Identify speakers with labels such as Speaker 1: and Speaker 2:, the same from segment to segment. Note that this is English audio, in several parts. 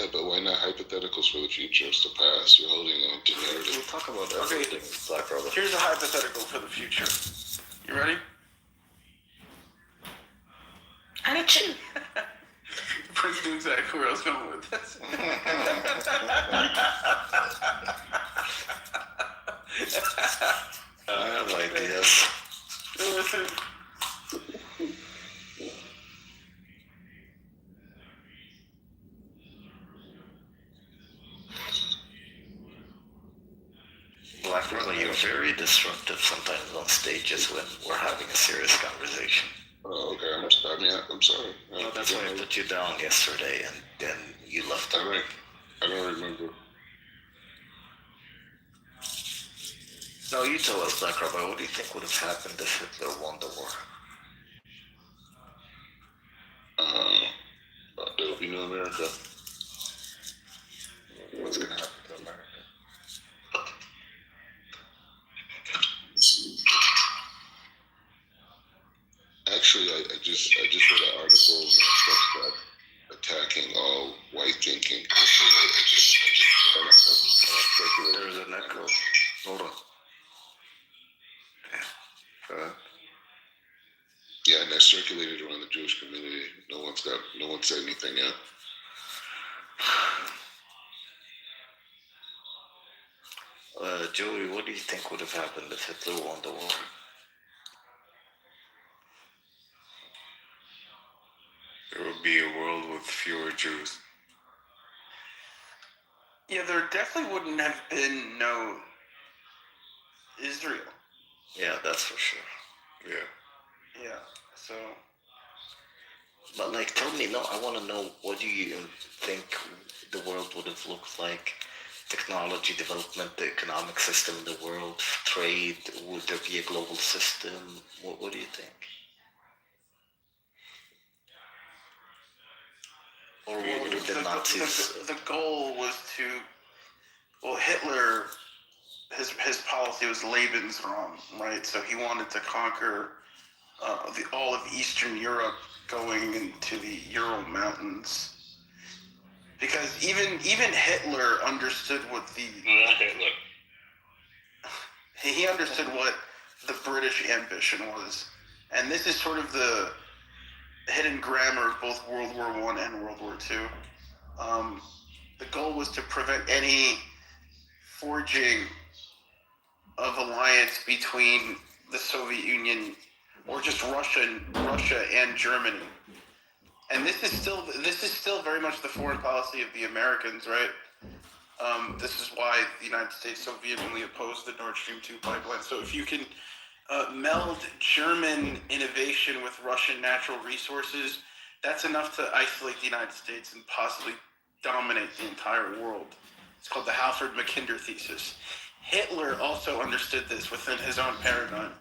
Speaker 1: Yeah, but why not hypotheticals for the future? It's the past. You're holding on to narrative.
Speaker 2: We'll talk about everything, Black Robert.
Speaker 3: Here's a hypothetical for the future. You ready?
Speaker 2: I need you.
Speaker 3: Prince knew exactly where I was going with this.
Speaker 2: I have ideas. Black Robert, you're very disruptive sometimes on stages when we're having a serious conversation.
Speaker 1: Oh, okay. I'm sorry.
Speaker 2: No, that's why I put you down yesterday, and then you left.
Speaker 1: I don't remember.
Speaker 2: No, you tell us, Black Robert, what do you think would have happened if Hitler won the war?
Speaker 1: There will be no America.
Speaker 2: What's going to happen to America?
Speaker 1: Actually, I just read an article on Substack attacking all white thinking.
Speaker 2: There's an echo. Hold on.
Speaker 1: Yeah, and that circulated around the Jewish community. No one said anything yet.
Speaker 2: Joey, what do you think would have happened if Hitler won the war?
Speaker 4: There would be a world with fewer Jews.
Speaker 3: Yeah, there definitely wouldn't have been no Israel.
Speaker 2: Yeah, that's for sure.
Speaker 3: Yeah, so...
Speaker 2: But like, tell me, no, I want to know, what do you think the world would have looked like? Technology development, the economic system in the world, trade, would there be a global system? What do you think? Or what would the Nazis...
Speaker 3: The goal was to... Well, Hitler, his policy was Lebensraum, right? So he wanted to conquer all of Eastern Europe going into the Ural Mountains. Because even Hitler understood what the...
Speaker 4: Not Hitler.
Speaker 3: He understood what the British ambition was. And this is sort of the hidden grammar of both World War I and World War II. The goal was to prevent any forging of alliance between the Soviet Union or just Russia and Germany. And this is still very much the foreign policy of the Americans, right? This is why the United States so vehemently opposed the Nord Stream 2 pipeline. So if you can meld German innovation with Russian natural resources, that's enough to isolate the United States and possibly dominate the entire world. It's called the Halford-Mackinder thesis. Hitler also understood this within his own paradigm,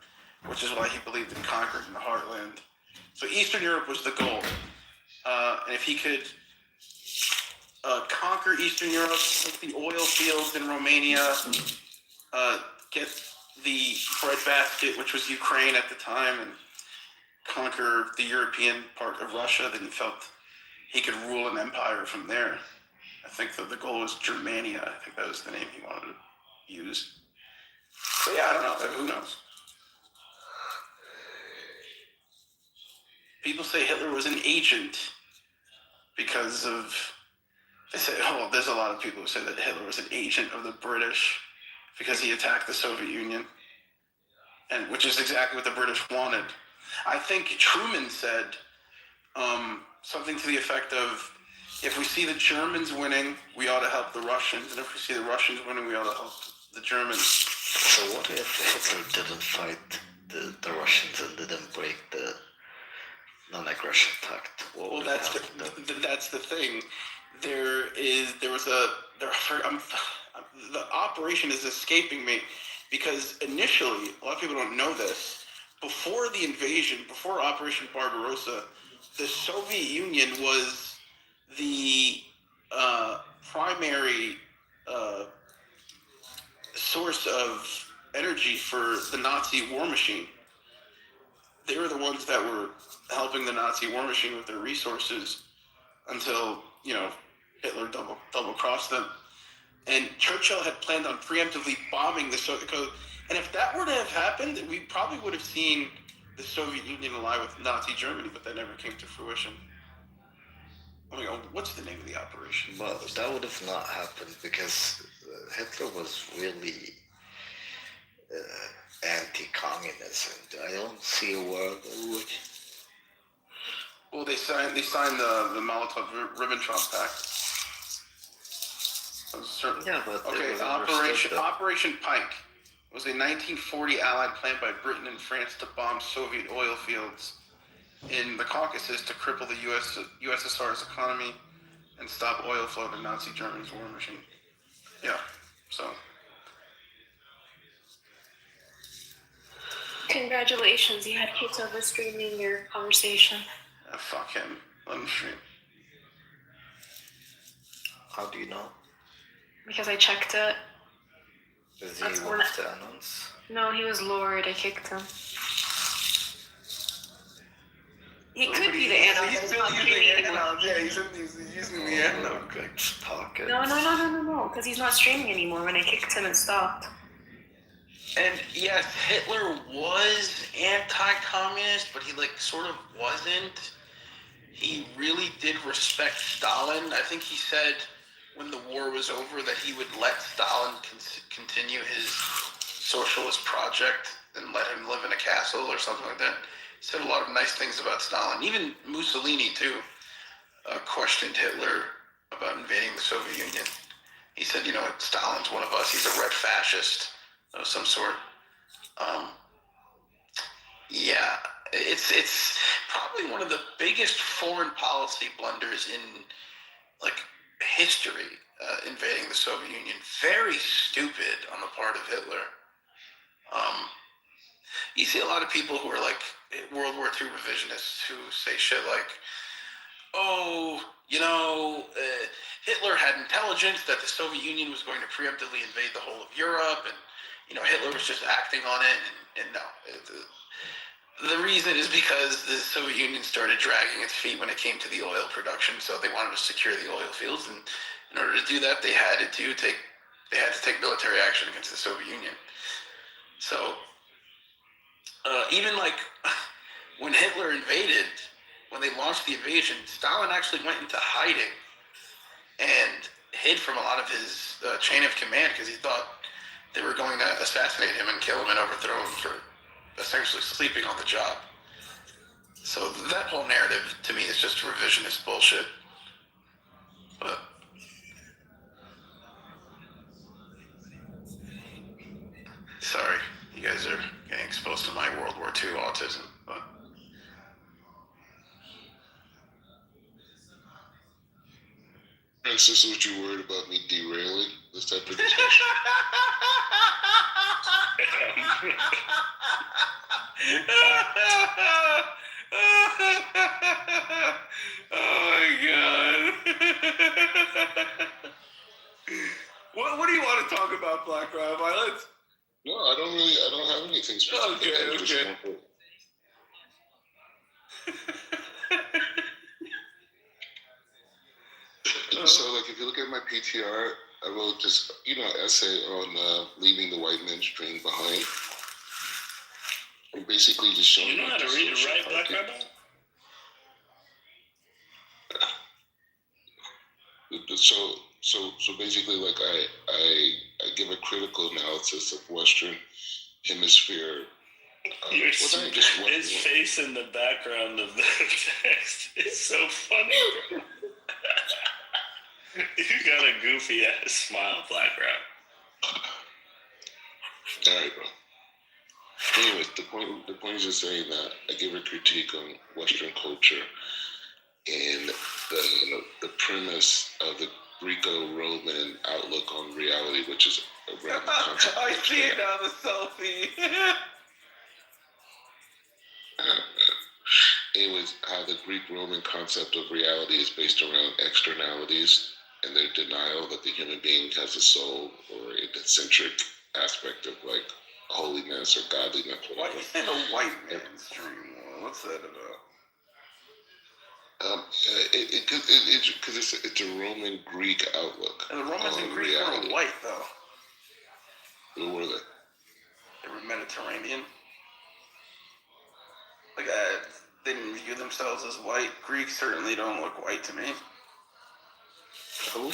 Speaker 3: which is why he believed in conquering the heartland. So Eastern Europe was the goal. And if he could conquer Eastern Europe, take the oil fields in Romania, get the breadbasket, which was Ukraine at the time, and conquer the European part of Russia, then he felt he could rule an empire from there. I think that the goal was Germania. I think that was the name he wanted to use. But yeah, I don't know. Who knows? People say Hitler was an agent because of... They say, there's a lot of people who say that Hitler was an agent of the British because he attacked the Soviet Union, and which is exactly what the British wanted. I think Truman said something to the effect of, if we see the Germans winning, we ought to help the Russians, and if we see the Russians winning, we ought to help the Germans.
Speaker 2: So what if Hitler didn't fight the Russians and didn't break the non-aggression pact?
Speaker 3: Well, that's the thing. The operation is escaping me, because initially, a lot of people don't know this, before the invasion, before Operation Barbarossa, the Soviet Union was the primary source of energy for the Nazi war machine. They were the ones that were helping the Nazi war machine with their resources until, Hitler double crossed them. And Churchill had planned on preemptively bombing the Soviet Coast. And if that were to have happened, we probably would have seen the Soviet Union ally with Nazi Germany, but that never came to fruition. What's the name of the operation?
Speaker 2: But that would have not happened because Hitler was really anti-communism. I don't see a world in which.
Speaker 3: Well, they signed the Molotov-Ribbentrop Pact.
Speaker 2: Yeah, but
Speaker 3: okay, Operation Pike was a 1940 Allied plan by Britain and France to bomb Soviet oil fields in the Caucasus to cripple the USSR's economy and stop oil flow to Nazi Germany's war machine. Yeah, so.
Speaker 5: Congratulations, you had Kitover streaming your conversation.
Speaker 3: Fuck him. Let him stream.
Speaker 2: How do you know?
Speaker 5: Because I checked it.
Speaker 2: Is he with the announce?
Speaker 5: No, he was lowered. I kicked him. He could be the announce.
Speaker 3: He's still using the announce. Yeah, he's using the announce.
Speaker 2: Talking.
Speaker 5: No. Because he's not streaming anymore. When I kicked him, it stopped.
Speaker 6: And yes, Hitler was anti-communist, but he sort of wasn't. He really did respect Stalin. I think he said when the war was over that he would let Stalin continue his socialist project and let him live in a castle or something like that. He said a lot of nice things about Stalin. Even Mussolini, too, questioned Hitler about invading the Soviet Union. He said, Stalin's one of us. He's a red fascist of some sort. Yeah, it's probably one of the biggest foreign policy blunders in history, invading the Soviet Union. Very stupid on the part of Hitler. You see a lot of people who are World War II revisionists who say shit like, Hitler had intelligence that the Soviet Union was going to preemptively invade the whole of Europe, and Hitler was just acting on it, and no. The reason is because the Soviet Union started dragging its feet when it came to the oil production, so they wanted to secure the oil fields, and in order to do that, they had to take military action against the Soviet Union. So, even when Hitler invaded, when they launched the invasion, Stalin actually went into hiding and hid from a lot of his chain of command because he thought they were going to assassinate him and kill him and overthrow him for essentially sleeping on the job. So that whole narrative, to me, is just revisionist bullshit. But sorry, you guys are getting exposed to my World War II autism. But
Speaker 1: Francis, was you worried about me derailing this type of discussion?
Speaker 6: Oh my god.
Speaker 3: What do you want to talk about, Black Rabbi? Let's.
Speaker 1: No, I don't have anything specific.
Speaker 3: Okay.
Speaker 1: So, if you look at my PTR, I wrote this, essay on leaving the white mainstream behind. And basically just showing.
Speaker 7: You know how to read and write, Black Rabbi?
Speaker 1: So basically, I give a critical analysis of Western Hemisphere.
Speaker 7: His face in the background of the text is so funny, bro. You got a goofy ass smile, Black Rabbi.
Speaker 1: Alright, bro. Anyways, the point is just saying that I give a critique on Western culture and the premise of the Greco-Roman outlook on reality, which is around the concept.
Speaker 3: I see it now, the selfie.
Speaker 1: Anyways, how the Greek-Roman concept of reality is based around externalities and their denial that the human being has a soul or an eccentric aspect of holiness or godliness.
Speaker 3: Why do you say the white man's dream? What's that about?
Speaker 1: Because it's a Roman Greek outlook.
Speaker 3: And the Romans and
Speaker 1: on
Speaker 3: Greeks
Speaker 1: reality.
Speaker 3: were white, though.
Speaker 1: Who were they?
Speaker 3: They were Mediterranean. Like, they didn't view themselves as white. Greeks certainly don't look white to me.
Speaker 2: Who?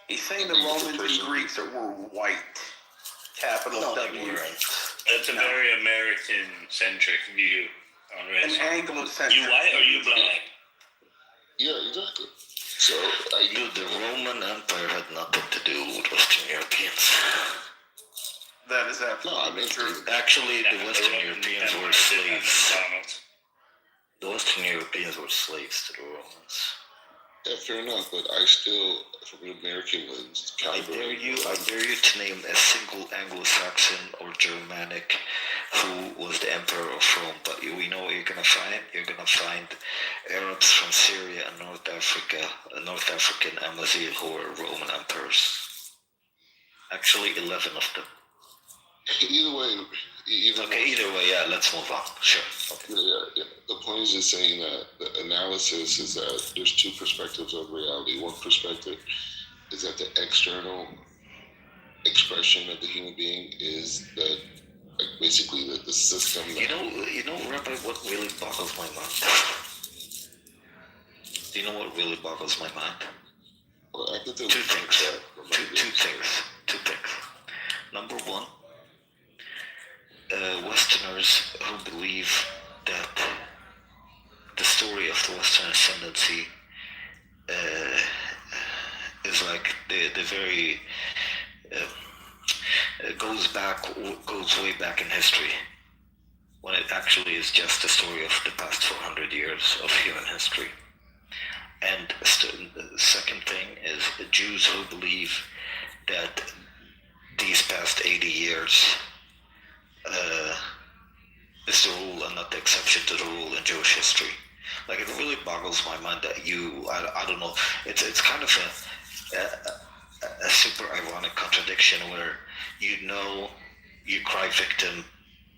Speaker 3: He's saying the
Speaker 1: I think it's a
Speaker 3: Romans and
Speaker 1: person.
Speaker 3: Greeks were white. Capital
Speaker 2: No, they
Speaker 3: W.
Speaker 2: weren't.
Speaker 7: That's a very American-centric view on
Speaker 3: An
Speaker 7: race.
Speaker 3: Anglo-centric.
Speaker 7: You white or you black?
Speaker 1: Yeah, exactly. So
Speaker 2: Dude, the Roman Empire had nothing to do with Western Europeans.
Speaker 3: That is absolutely true.
Speaker 2: Actually, the Western
Speaker 7: Roman
Speaker 2: Europeans
Speaker 7: Empire
Speaker 2: were
Speaker 7: did have
Speaker 2: slaves.
Speaker 7: McDonald's.
Speaker 2: The Western Europeans were slaves to the Romans.
Speaker 1: yeah, fair enough. But I still, from an American lens,
Speaker 2: I dare you to name a single Anglo-Saxon or Germanic who was the emperor of Rome. But we know what you're gonna find. You're gonna find Arabs from Syria and North Africa, North African Amazigh who were Roman emperors. Actually, 11 of them.
Speaker 1: Either way,
Speaker 2: Okay, either way, yeah. Let's move on. Sure. Okay.
Speaker 1: Yeah. The point is just saying that the analysis is that there's two perspectives of reality. One perspective is that the external expression of the human being is that, like, basically the system.
Speaker 2: You know, Rabbi, what really boggles my mind? Do you know what really boggles my mind?
Speaker 1: Well, I think
Speaker 2: Two things. Two things. Number one, Westerners who believe that the story of the Western ascendancy is like the very goes way back in history, when it actually is just the story of the past 400 years of human history. And the second thing is the Jews who believe that these past 80 years is the rule and not the exception to the rule in Jewish history. Like, it really boggles my mind that I don't know, it's kind of a super ironic contradiction where you cry victim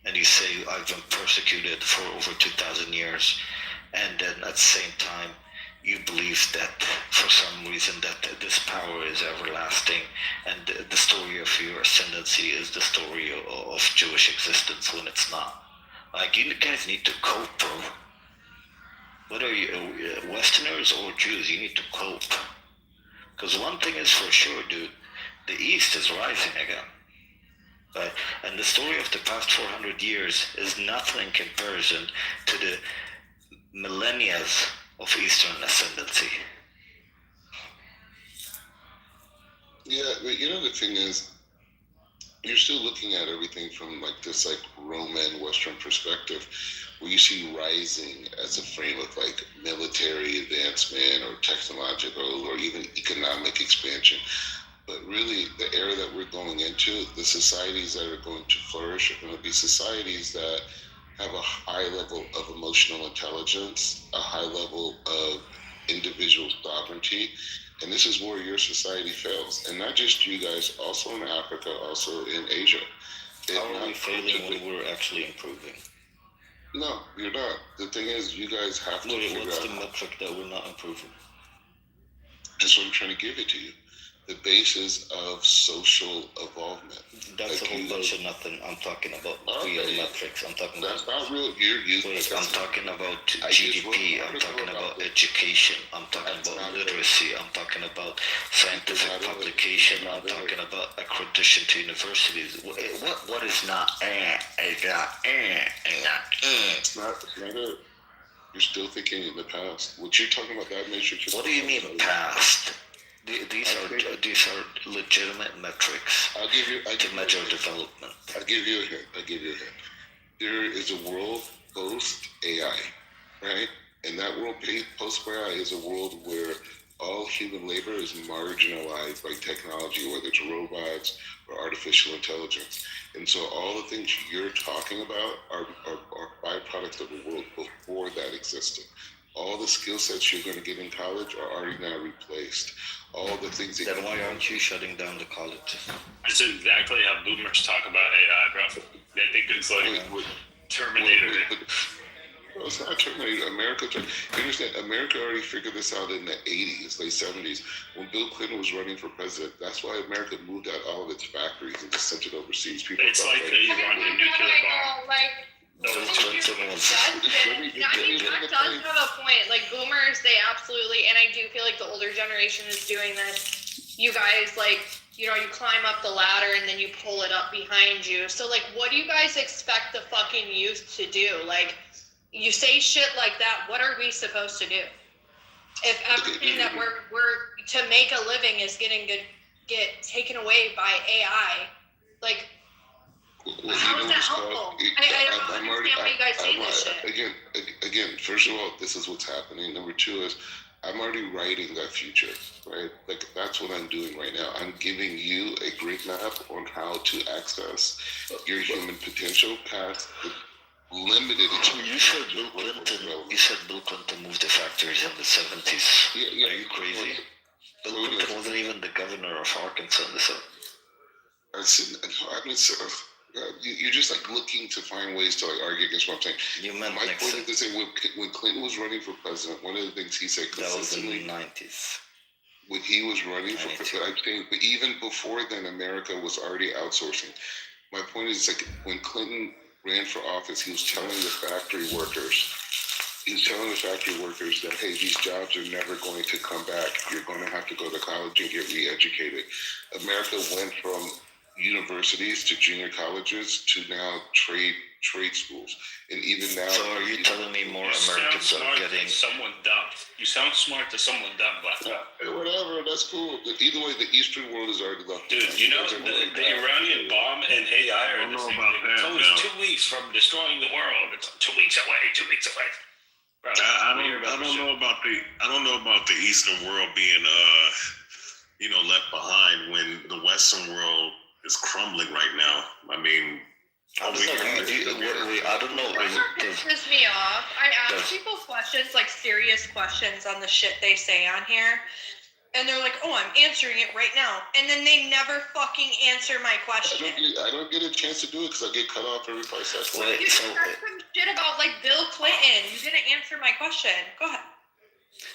Speaker 2: and you say, I've been persecuted for over 2,000 years, and then at the same time you believe that for some reason that this power is everlasting, and the story of your ascendancy is the story of Jewish existence, when it's not. Like, you guys need to cope, bro. Whether you're Westerners or Jews, you need to cope. Because one thing is for sure, dude, the East is rising again. Right? And the story of the past 400 years is nothing in comparison to the millennia of Eastern ascendancy.
Speaker 1: Yeah, but the thing is, you're still looking at everything from like this like Roman Western perspective, where you see rising as a frame of like military advancement or technological or even economic expansion. But really, the era that we're going into, the societies that are going to flourish are going to be societies that have a high level of emotional intelligence, a high level of individual sovereignty. And this is where your society fails. And not just you guys, also in Africa, also in Asia.
Speaker 2: How are we failing when we're actually improving?
Speaker 1: No, you're not. The thing is, you guys have to figure
Speaker 2: What's
Speaker 1: out.
Speaker 2: the metric that we're not improving?
Speaker 1: That's what I'm trying to give it to you. The basis of social evolvement.
Speaker 2: That's
Speaker 1: Like
Speaker 2: a whole
Speaker 1: you
Speaker 2: bunch
Speaker 1: know-
Speaker 2: of nothing. I'm talking about
Speaker 1: Okay.
Speaker 2: real metrics. I'm talking
Speaker 1: That's
Speaker 2: about.
Speaker 1: not real. You're using.
Speaker 2: Wait, I'm talking about
Speaker 1: I just
Speaker 2: GDP.
Speaker 1: wrote an
Speaker 2: I'm talking
Speaker 1: article
Speaker 2: about
Speaker 1: about
Speaker 2: education. I'm talking
Speaker 1: That's
Speaker 2: about
Speaker 1: not it.
Speaker 2: literacy. I'm talking about scientific
Speaker 1: not it.
Speaker 2: publication.
Speaker 1: It's
Speaker 2: I'm
Speaker 1: not it.
Speaker 2: talking about accreditation to universities. What is not? It's not.
Speaker 1: It's not it. You're still thinking in the past. What you're talking about, that matrix.
Speaker 2: What do you mean past? These are legitimate metrics
Speaker 1: I'll give you.
Speaker 2: to measure development.
Speaker 1: I'll give you a hint. There is a world post AI, right? And that world post AI is a world where all human labor is marginalized by technology, whether it's robots or artificial intelligence. And so all the things you're talking about are byproducts of a world before that existed. All the skill sets you're going to get in college are already now replaced. All the things that
Speaker 2: Then why aren't you shutting down the colleges?
Speaker 7: That's exactly how boomers talk about AI, bro. They think it's like Terminator.
Speaker 1: No, it's not terminated. America, you understand? America already figured this out in the 80s, late 70s, when Bill Clinton was running for president. That's why America moved out all of its factories and just sent it overseas. People
Speaker 7: It's
Speaker 1: thought
Speaker 7: like the Iranian nuclear bomb.
Speaker 2: Bill Clinton was.
Speaker 8: I mean, Jack does have a point. Like boomers, they absolutely, and I do feel like the older generation is doing this. You guys, like, you know, you climb up the ladder and then you pull it up behind you. So, like, what do you guys expect the fucking youth to do? Like, you say shit like that, what are we supposed to do? If everything that we're to make a living is get taken away by AI, like,
Speaker 1: well,
Speaker 8: how
Speaker 1: you
Speaker 8: is
Speaker 1: know
Speaker 8: that
Speaker 1: what's
Speaker 8: helpful?
Speaker 1: called-
Speaker 8: I don't understand why you guys say this shit.
Speaker 1: Again, first of all, this is what's happening. Number two is I'm already writing that future, right? Like that's what I'm doing right now. I'm giving you a great map on how to access your human potential past the limited
Speaker 2: You said Bill Clinton. You said Bill Clinton moved the factories in the 70s.
Speaker 1: Yeah.
Speaker 2: Are you crazy? Bill Clinton wasn't even the governor of Arkansas in the 70s.
Speaker 1: You're just like looking to find ways to like argue against what I'm saying.
Speaker 2: You meant
Speaker 1: My
Speaker 2: like
Speaker 1: point is to say when Clinton was running for president, one of the things he said
Speaker 2: that was in the
Speaker 1: consistently
Speaker 2: 90s.
Speaker 1: when he was running for
Speaker 2: 92.
Speaker 1: president, I think, but even before then, America was already outsourcing. My point is like when Clinton ran for office, he was telling the factory workers. He was telling the factory workers that, hey, these jobs are never going to come back. You're going to have to go to college and get re-educated. America went from universities to junior colleges to now trade schools, and even now.
Speaker 2: So are you telling me more Americans are getting?
Speaker 7: Someone dumb. You sound smart to someone dumb, Black.
Speaker 1: Whatever, that's cool. But either way, the Eastern world is already left.
Speaker 7: Dude, you know the Iranian bomb and AI are the same thing. It's always 2 weeks from destroying the world. It's 2 weeks away. 2 weeks away. Bro,
Speaker 9: I don't know about the Eastern world being left behind when the Western world is crumbling right now. I mean,
Speaker 2: I don't know.
Speaker 8: It pisses me off. I ask people questions, like serious questions on the shit they say on here. And they're like, oh, I'm answering it right now. And then they never fucking answer my question.
Speaker 1: I don't get a chance to do it because I get cut off every 5 seconds.
Speaker 8: You said some shit about like Bill Clinton. You didn't answer my question. Go ahead.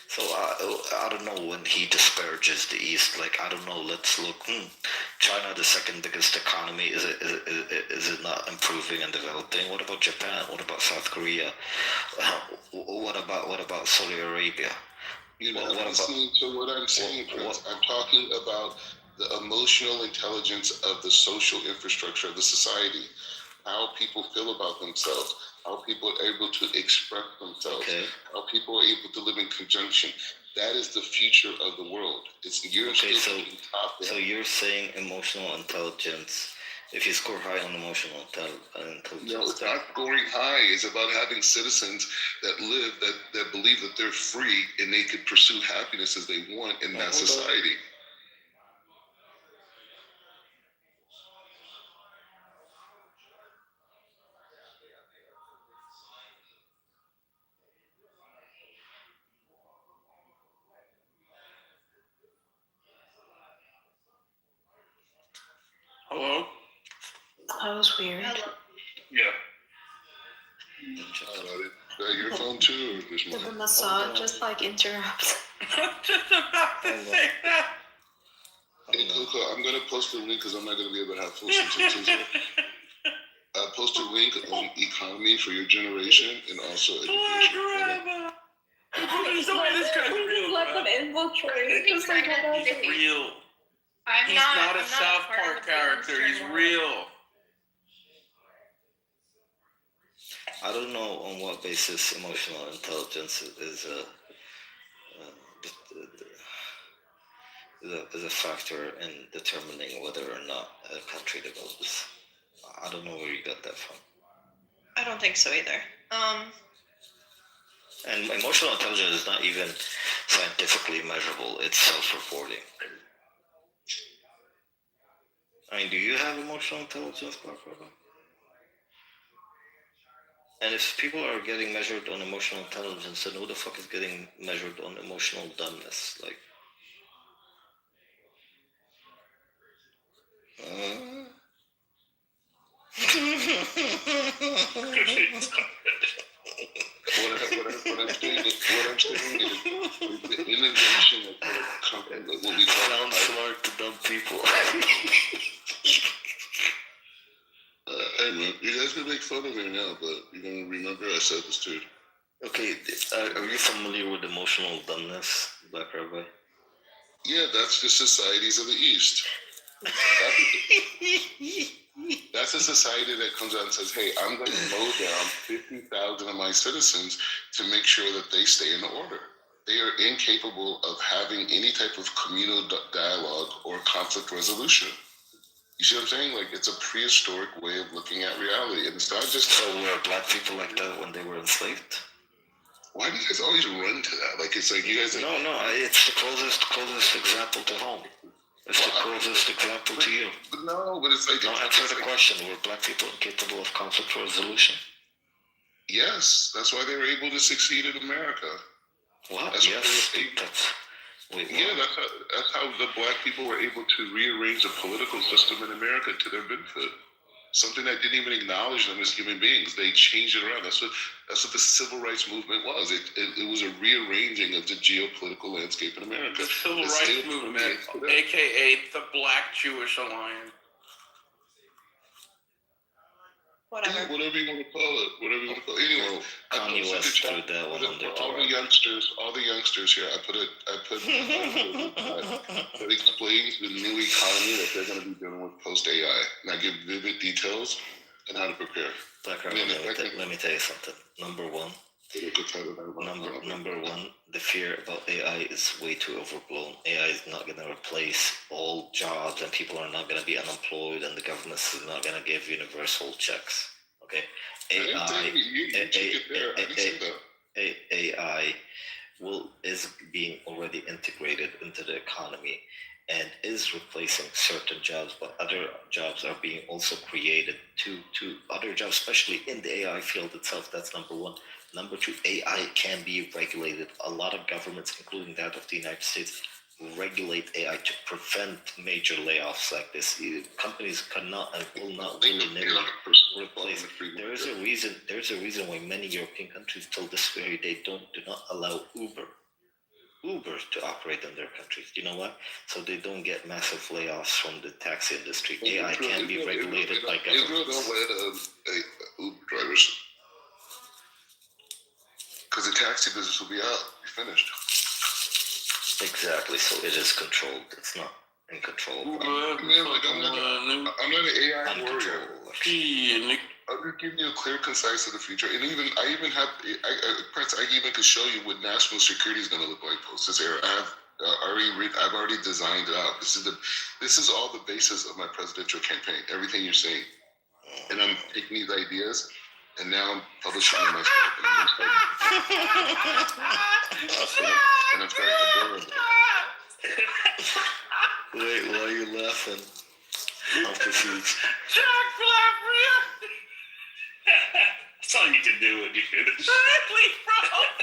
Speaker 2: So I don't know when he disparages the East. Like I don't know. Let's look. China, the second biggest economy, is it not improving and developing? What about Japan? What about South Korea? What about Saudi Arabia?
Speaker 1: You're not listening to what I'm saying, Prince. I'm talking about the emotional intelligence of the social infrastructure of the society, how people feel about themselves, how people are able to express themselves, how people are able to live in conjunction. That is the future of the world.
Speaker 2: So you're saying emotional intelligence. If you score high on emotional intelligence,
Speaker 1: no, it's not scoring high. It's about having citizens that live, that believe that they're free and they could pursue happiness as they want in that society.
Speaker 6: Hello?
Speaker 5: That was weird.
Speaker 7: Yeah.
Speaker 1: Your phone too.
Speaker 5: The massage just like interrupts.
Speaker 6: I'm just about to say that.
Speaker 1: Hey, Coco, I'm gonna post a link because I'm not gonna be able to have full sentences. Post a link on economy for your generation and also education.
Speaker 6: There's no way this guy's real.
Speaker 5: Let them infiltrate. Just like
Speaker 6: He's real. He's not a South Park character. He's real.
Speaker 2: I don't know on what basis emotional intelligence is a factor in determining whether or not a country develops. I don't know where you got that from.
Speaker 8: I don't think so either.
Speaker 2: And emotional intelligence is not even scientifically measurable. It's self-reporting. I mean, do you have emotional intelligence, Barbara? And if people are getting measured on emotional intelligence, then who the fuck is getting measured on emotional dumbness? Like,
Speaker 1: the innovation of what we call
Speaker 2: Sounds smart to dumb people.
Speaker 1: hey man, you guys can make fun of me now, but you're gonna remember I said this too.
Speaker 2: Okay, are you familiar with emotional dumbness, Black Rabbi?
Speaker 1: Yeah, that's the societies of the East. That's a society that comes out and says, hey, I'm going to mow down 50,000 of my citizens to make sure that they stay in order. They are incapable of having any type of communal dialogue or conflict resolution. You see what I'm saying? Like, it's a prehistoric way of looking at reality. And it's not just...
Speaker 2: So were black people like that when they were enslaved?
Speaker 1: Why do you guys always run to that? Like, it's like you guys...
Speaker 2: No, it's the closest example to home. It's the closest example to you.
Speaker 1: But no, but it's like...
Speaker 2: No, answer the question. Were black people incapable of conflict resolution?
Speaker 1: Yes. That's why they were able to succeed in America.
Speaker 2: What?
Speaker 1: That's
Speaker 2: yes. Wait,
Speaker 1: yeah, that's how the black people were able to rearrange the political system in America to their benefit. Something that didn't even acknowledge them as human beings. They changed it around. That's what the civil rights movement was. It was a rearranging of the geopolitical landscape in America.
Speaker 6: The civil rights movement, aka the Black Jewish Alliance.
Speaker 5: Whatever.
Speaker 1: Yeah, whatever you want to call it. Anyway,
Speaker 2: Kanye West threw that one on there.
Speaker 1: All the youngsters here. I put that explains the new economy that they're going to be dealing with post AI, and I give vivid details and how to prepare.
Speaker 2: Black Rabbi, let me tell you something. Number one, the fear about AI is way too overblown. AI is not going to replace all jobs, and people are not going to be unemployed, and the government is not going to give universal checks. Okay, AI is being already integrated into the economy and is replacing certain jobs, but other jobs are being also created to other jobs, especially in the AI field itself. That's number one. Number two, AI can be regulated. A lot of governments, including that of the United States, regulate AI to prevent major layoffs like this. Companies cannot and will not willy-nilly replace. There's a reason why many European countries till this very day do not allow Uber to operate in their countries. You know why? So they don't get massive layoffs from the taxi industry. AI can be regulated by governments.
Speaker 1: Israel don't let Uber drivers, because the taxi business will be out. Be finished.
Speaker 2: Exactly. So it is controlled. It's not in control.
Speaker 1: I'm not an AI warrior. I'm just giving you a clear, concise of the future, and Prince. I even could show you what national security is going to look like post this era. I've already designed it out. This is all the basis of my presidential campaign. Everything you're saying, and I'm taking these ideas, and now I'm publishing them myself. And I'm starting to build them.
Speaker 2: Wait, why are you laughing? I'm confused.
Speaker 6: Jack Flavria!
Speaker 7: That's all you can do when you finish.
Speaker 6: Exactly, bro!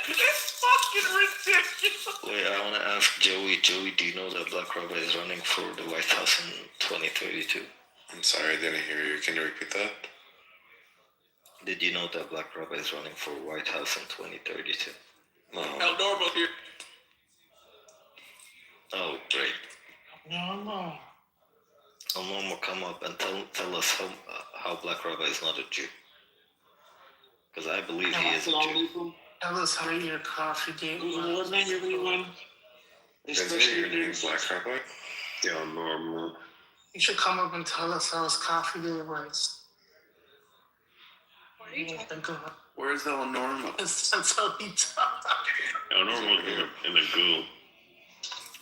Speaker 6: It's fucking ridiculous!
Speaker 2: Wait, I want to ask Joey. Joey, do you know that Black Rabbi is running for the White House in 2032?
Speaker 4: I'm sorry, I didn't hear you. Can you repeat that?
Speaker 2: Did you know that Black Rabbi is running for White House in 2032?
Speaker 4: No.
Speaker 6: El Normal here.
Speaker 2: Oh, great.
Speaker 6: No.
Speaker 2: El Normal, come up and tell us how Black Rabbi is not a Jew. Because I believe he is a Jew.
Speaker 10: Tell us how your coffee date
Speaker 7: Good morning, everyone.
Speaker 4: Especially your name is Black Rabbi?
Speaker 9: Yeah, normal.
Speaker 10: You should come up and tell us how his coffee day was.
Speaker 5: What are you talking
Speaker 10: about?
Speaker 6: Where's El Normal?
Speaker 10: That's how he talks.
Speaker 9: Yeah, normal in the goo.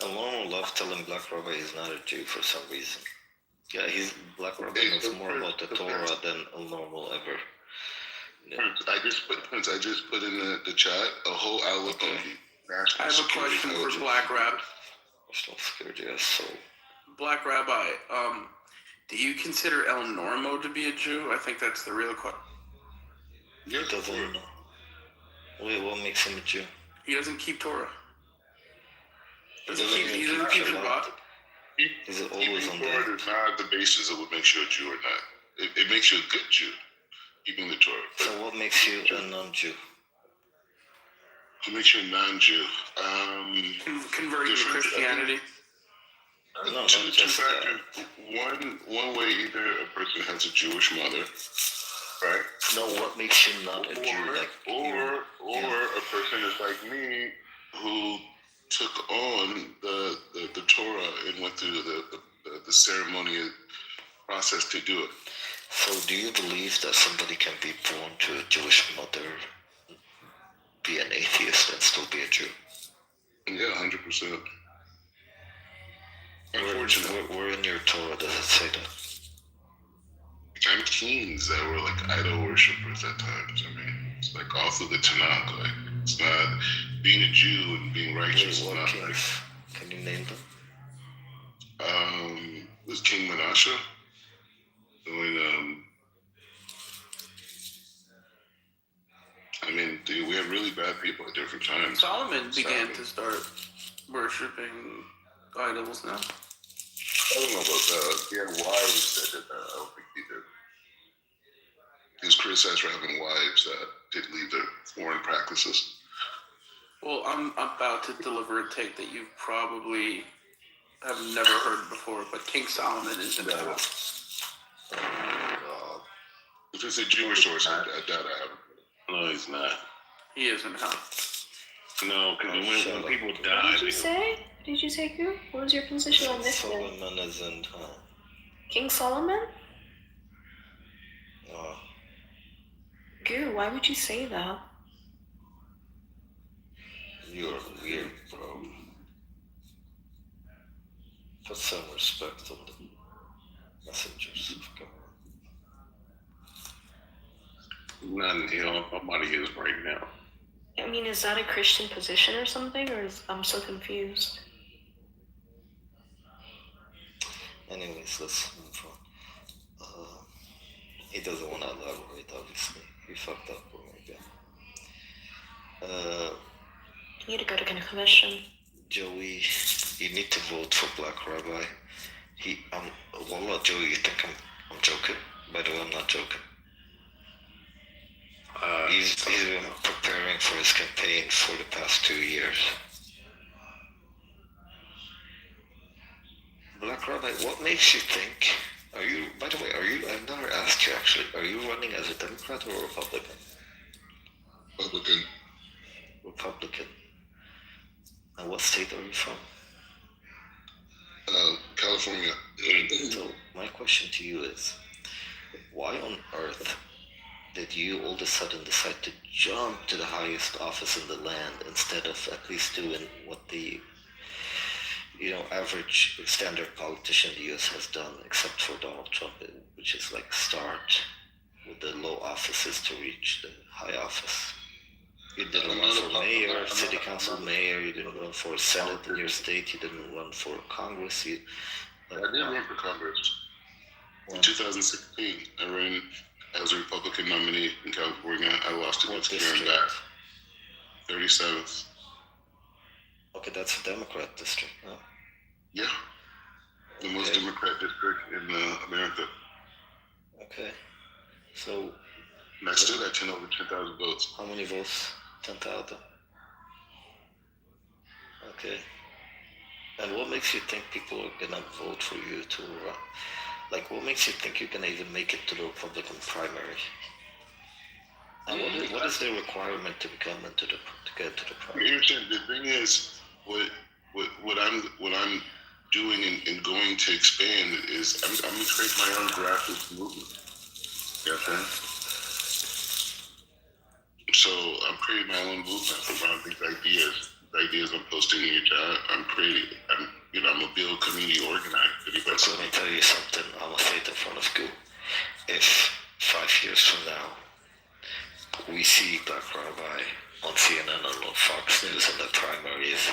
Speaker 2: El Normal loves telling Black Rabbi he's not a Jew for some reason. Yeah, Black Rabbi knows more about the Torah than El Normal ever. Yeah.
Speaker 1: I just put in the chat a whole outlook on national
Speaker 6: I have a
Speaker 1: security.
Speaker 6: question for Black Rabbi.
Speaker 2: National security, yes, so.
Speaker 6: Black Rabbi, do you consider El Normo to be a Jew? I think that's the real question.
Speaker 2: He doesn't know. Wait, what makes him a Jew?
Speaker 6: He doesn't keep Torah. He doesn't
Speaker 2: keep
Speaker 6: keep Shabbat.
Speaker 2: He's always on
Speaker 1: Torah
Speaker 2: that.
Speaker 1: is not the basis of what makes you a Jew or not. It makes you a good Jew, keeping the Torah.
Speaker 2: So what makes you a non-Jew?
Speaker 1: What makes you a non-Jew?
Speaker 6: Converting to Christianity.
Speaker 2: No,
Speaker 1: Two
Speaker 2: not just that.
Speaker 1: factors. One way, either a person has a Jewish mother, right?
Speaker 2: No, what makes you not a Jew? Like
Speaker 1: Or a person is like me who took on the Torah and went through the ceremonial process to do it.
Speaker 2: So, do you believe that somebody can be born to a Jewish mother, be an atheist, and still be a Jew?
Speaker 1: Yeah, 100%. Unfortunately,
Speaker 2: Where in your Torah does it say that?
Speaker 1: I'm kings that were like idol worshippers at times. I mean, it's like all through the Tanakh. Like, it's not being a Jew and being righteous.
Speaker 2: Wait, what
Speaker 1: not
Speaker 2: kings?
Speaker 1: like,
Speaker 2: Can you name them?
Speaker 1: was King Menashe doing I mean, dude, we had really bad people at different times.
Speaker 6: Solomon began to start worshiping idols now.
Speaker 1: I don't know about that. He had wives that did that. I don't think he did. He was criticized for having wives that did leave their foreign practices.
Speaker 6: Well, I'm about to deliver a take that you probably have never heard before, but King Solomon is in that.
Speaker 1: If it's a Jewish source, I doubt I haven't.
Speaker 4: No, he's not.
Speaker 6: He is in hell.
Speaker 4: No, because when people
Speaker 5: What
Speaker 4: die,
Speaker 5: did you say? What did you say, Q? What was your position on this one?
Speaker 2: Solomon is in hell.
Speaker 5: King Solomon?
Speaker 2: Oh,
Speaker 5: Goo, why would you say that?
Speaker 2: you're weird, bro. Put some respect on the messengers of God.
Speaker 1: None, you know, I'm out of here right now.
Speaker 5: I mean, is that a Christian position or something, or I'm so confused?
Speaker 2: Anyways, let's move on. He doesn't want to elaborate, obviously. He fucked up or maybe.
Speaker 5: You need to go to commission.
Speaker 2: Joey, you need to vote for Black Rabbi. Wallah, Joey, you think I'm joking? By the way, I'm not joking. He's been preparing for his campaign for the past 2 years. Black Rabbi, what makes you think? I've never asked you actually, are you running as a Democrat or a Republican?
Speaker 1: Republican.
Speaker 2: Republican. And what state are you from?
Speaker 1: California.
Speaker 2: So, my question to you is, why on earth did you all of a sudden decide to jump to the highest office in the land instead of at least doing what the average standard politician in the US has done, except for Donald Trump, which is like start with the low offices to reach the high office? You didn't run for mayor, city council mayor, you didn't run for Senate in your state, you didn't run for Congress.
Speaker 1: I did run for Congress. In 2016, I ran as a Republican nominee in California. I lost against Karen Back. 37th.
Speaker 2: Okay, that's a Democrat district, no?
Speaker 1: Yeah. The most Democrat district in America.
Speaker 2: Okay. So.
Speaker 1: And I still got over 10,000 votes.
Speaker 2: How many votes? 10,000. Okay. And what makes you think people are gonna vote for you to run? Like, what makes you think you're gonna even make it to the Republican primary? And what is the requirement to get into the primary?
Speaker 1: The thing is, what I'm doing and going to expand is I'm going to create my own grassroots movement. You know what I'm saying? So I'm creating my own movement around these ideas. The ideas I'm posting in your chat, I'm a build community organizer.
Speaker 2: So let me tell you something. I'm gonna say it in front of school. If 5 years from now we see Black Rabbi on CNN and on Fox News in the primaries,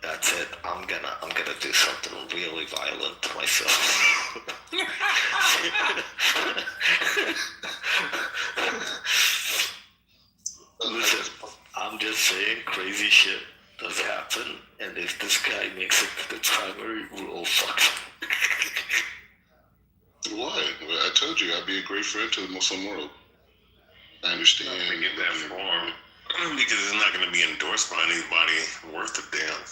Speaker 2: that's it. I'm gonna do something really violent to myself. Listen, I'm just saying crazy shit does happen, and if this guy makes it to the primary, we're all fucked.
Speaker 1: Why? Well, I told you I'd be a great friend to the Muslim world. I understand.
Speaker 4: Get that form.
Speaker 9: Because it's not going to be endorsed by anybody worth a damn.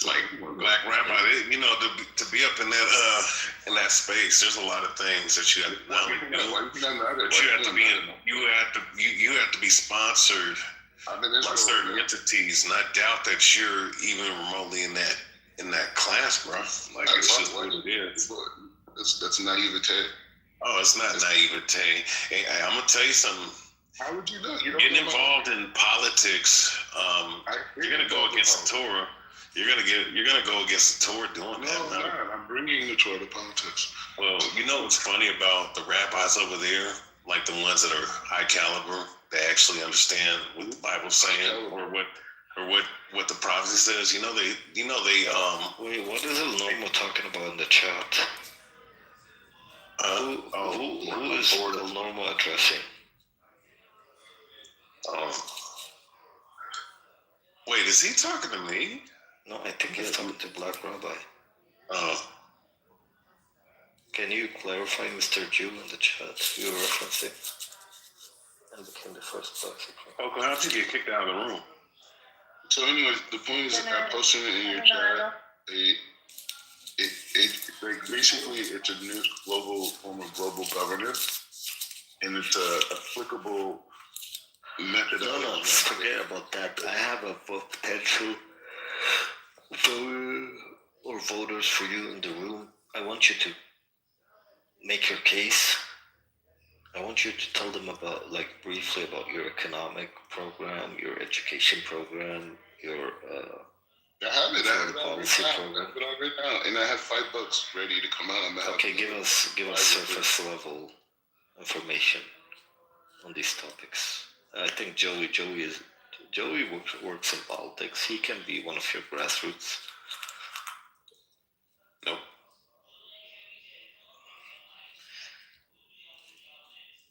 Speaker 9: Like black rabbi, to be up in that space, there's a lot of things that you have to you have to be sponsored by certain entities, and I doubt that you're even remotely in that class, bro. Like it's just what it is.
Speaker 1: That's naivete.
Speaker 9: Oh, it's not naivete. Hey, I'm gonna tell you something.
Speaker 1: How would you know?
Speaker 9: Getting involved in politics, you're gonna go against the Torah. You're gonna go against the Torah doing that.
Speaker 1: No, I'm bringing the Torah to politics.
Speaker 9: Well, you know what's funny about the rabbis over there, like the ones that are high caliber, they actually understand what the Bible's saying or what the prophecy says. They
Speaker 2: Wait, what is El Normo talking about in the chat? Who is El Normo addressing?
Speaker 9: Wait, is he talking to me?
Speaker 2: No, I think he's talking to Black Rabbi.
Speaker 9: Oh.
Speaker 2: Can you clarify, Mr. Jew, in the chat you're referencing? And became the first Black Supreme.
Speaker 9: Oh, how did you get kicked out of the room?
Speaker 1: So, anyways, the point is, I posted it in your chat. Basically, it's a new form of global governance, and it's a applicable method.
Speaker 2: No, forget about that. I have a potential voter or voters for you in the room. I want you to make your case. I want you to tell them briefly about your economic program, your education program, your
Speaker 1: I have it. I have
Speaker 2: policy program.
Speaker 1: I have it all right now, and I have 5 books ready to come out.
Speaker 2: Okay, give us surface level information on these topics. I think Joey works in politics. He can be one of your grassroots.
Speaker 9: Nope.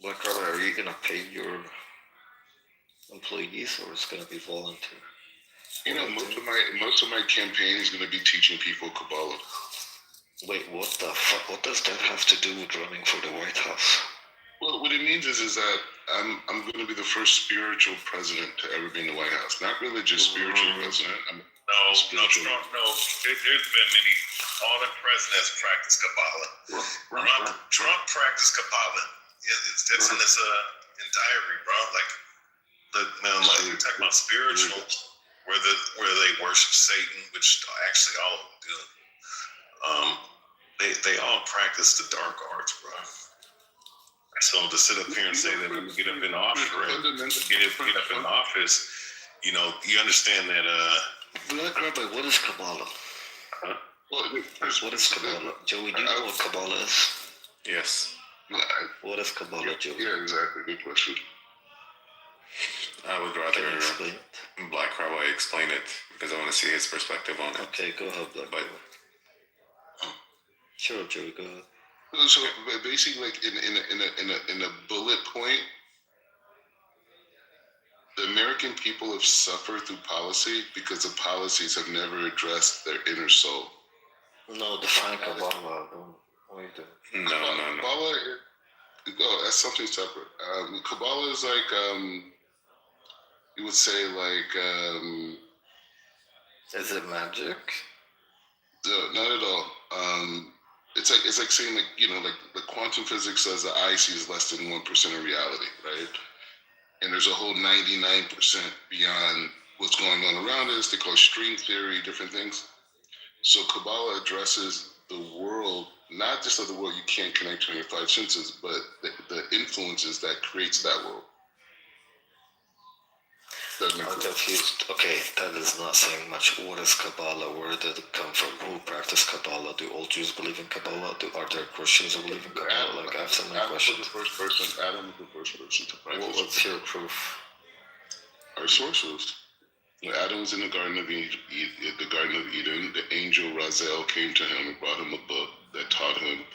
Speaker 2: Black Rabbi, are you gonna pay your employees, or it's gonna be volunteer?
Speaker 1: Most of my campaign is gonna be teaching people Kabbalah.
Speaker 2: Wait, what the fuck? What does that have to do with running for the White House?
Speaker 1: Well, what it means is that I'm going to be the first spiritual president to ever be in the White House. Not religious, spiritual president.
Speaker 9: No. There's been many. All the presidents practice Kabbalah. Trump practiced Kabbalah. It's in his in diary, bro. Like we're talking about spiritual, where they worship Satan, which actually all of them do. They all practice the dark arts, bro. So to sit up here and say that when you get up in office, you understand that.
Speaker 2: Black Rabbi, what is Kabbalah?
Speaker 9: Huh?
Speaker 2: What is Kabbalah? Joey, do you know what Kabbalah is?
Speaker 9: Yes.
Speaker 2: What is Kabbalah, Joey?
Speaker 1: Yeah, exactly. Good question.
Speaker 4: I would rather Black Rabbi explain it because I want to see his perspective on it.
Speaker 2: Okay, go ahead, Black Rabbi. Sure, Joey, go ahead.
Speaker 1: So basically, like in a bullet point, the American people have suffered through policy because the policies have never addressed their inner soul.
Speaker 2: No, define Kabbalah. What are you doing?
Speaker 9: No.
Speaker 1: Kabbalah, that's something separate. Kabbalah is like you would say like.
Speaker 2: Is it magic?
Speaker 1: No, not at all. It's like saying like the quantum physics says the eye sees less than 1% of reality, right? And there's a whole 99% beyond what's going on around us. They call it string theory, different things. So Kabbalah addresses the world, not just of the world you can't connect to in your 5 senses, but the influences that creates that world.
Speaker 2: I'm confused. Okay, that is not saying much. What is Kabbalah? Where did it come from? Who practice Kabbalah? Do all Jews believe in Kabbalah? Are there Christians who believe in Kabbalah? Like, I have so many questions.
Speaker 1: Adam was the first person to practice.
Speaker 2: What's your proof?
Speaker 1: Our sources. When Adam was in the Garden of Eden, the angel Raziel came to him and brought him a book that taught him,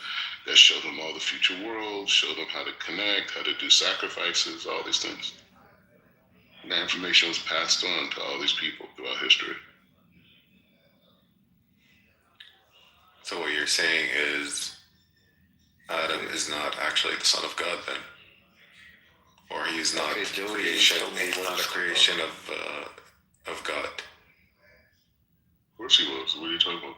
Speaker 1: that showed him all the future worlds, showed him how to connect, how to do sacrifices, all these things. And that information was passed on to all these people throughout history.
Speaker 4: So what you're saying is Adam is not actually the son of God then? Or he's not
Speaker 2: Okay, Joey,
Speaker 4: creation.
Speaker 2: tell me
Speaker 4: He's
Speaker 2: what
Speaker 4: not a
Speaker 2: is
Speaker 4: creation of God.
Speaker 1: Of course he was. What are you talking about?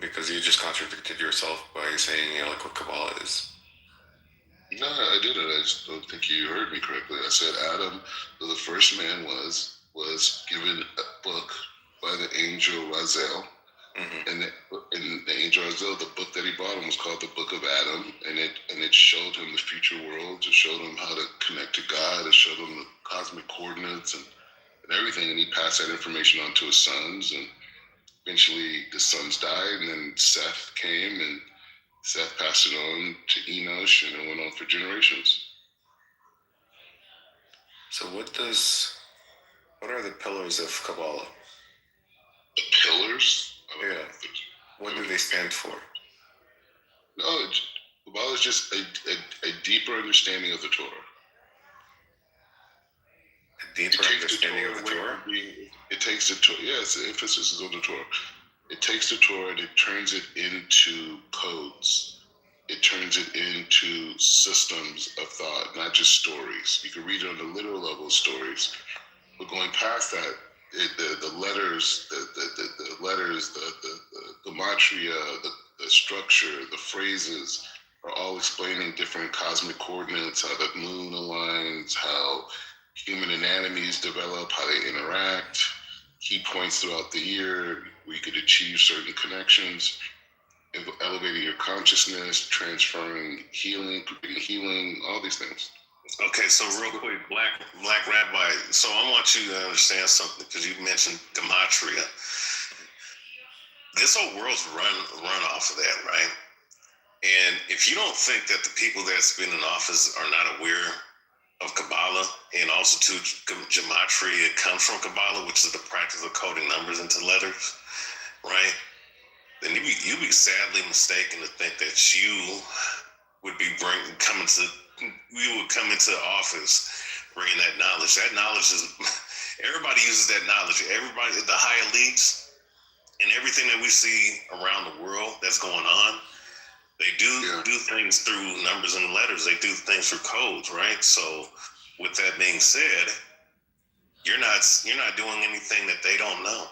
Speaker 4: Because you just contradicted yourself by saying, you know, like what Kabbalah is.
Speaker 1: No, I didn't. I just don't think you heard me correctly. I said Adam, the first man, was given a book by the angel Raziel.
Speaker 4: Mm-hmm.
Speaker 1: And the angel Raziel, the book that he brought him was called the Book of Adam, and it showed him the future world. It showed him how to connect to God. It showed him the cosmic coordinates and everything. And he passed that information on to his sons. And eventually, the sons died, and then Seth came, and Seth passed it on to Enosh, and it went on for generations.
Speaker 4: So what are the pillars of Kabbalah?
Speaker 1: The pillars?
Speaker 4: Yeah. What do they stand for?
Speaker 1: No, Kabbalah is just a deeper understanding of the Torah.
Speaker 4: A deeper understanding of the Torah?
Speaker 1: It takes the Torah, yes, the emphasis is on the Torah. It takes the Torah and it turns it into codes. It turns it into systems of thought, not just stories. You can read it on the literal level of stories, but going past that, the letters, the letters, the gematria, the structure, the phrases are all explaining different cosmic coordinates, how the moon aligns, how human anatomies develop, how they interact, key points throughout the year where you could achieve certain connections, elevating your consciousness, transferring healing, creating healing, all these things.
Speaker 9: Okay, so real quick, Black Rabbi. So I want you to understand something because you mentioned gematria. This whole world's run off of that, right? And if you don't think that the people that's been in office are not aware of Kabbalah, and also to gematria, it comes from Kabbalah, which is the practice of coding numbers into letters, right? Then you'd be sadly mistaken to think that you would be we would come into office bringing that knowledge. That knowledge is, everybody uses that knowledge. Everybody, the high elites, and everything that we see around the world that's going on, they do things through numbers and letters. They do things through codes, right? So, with that being said, you're not doing anything that they don't know.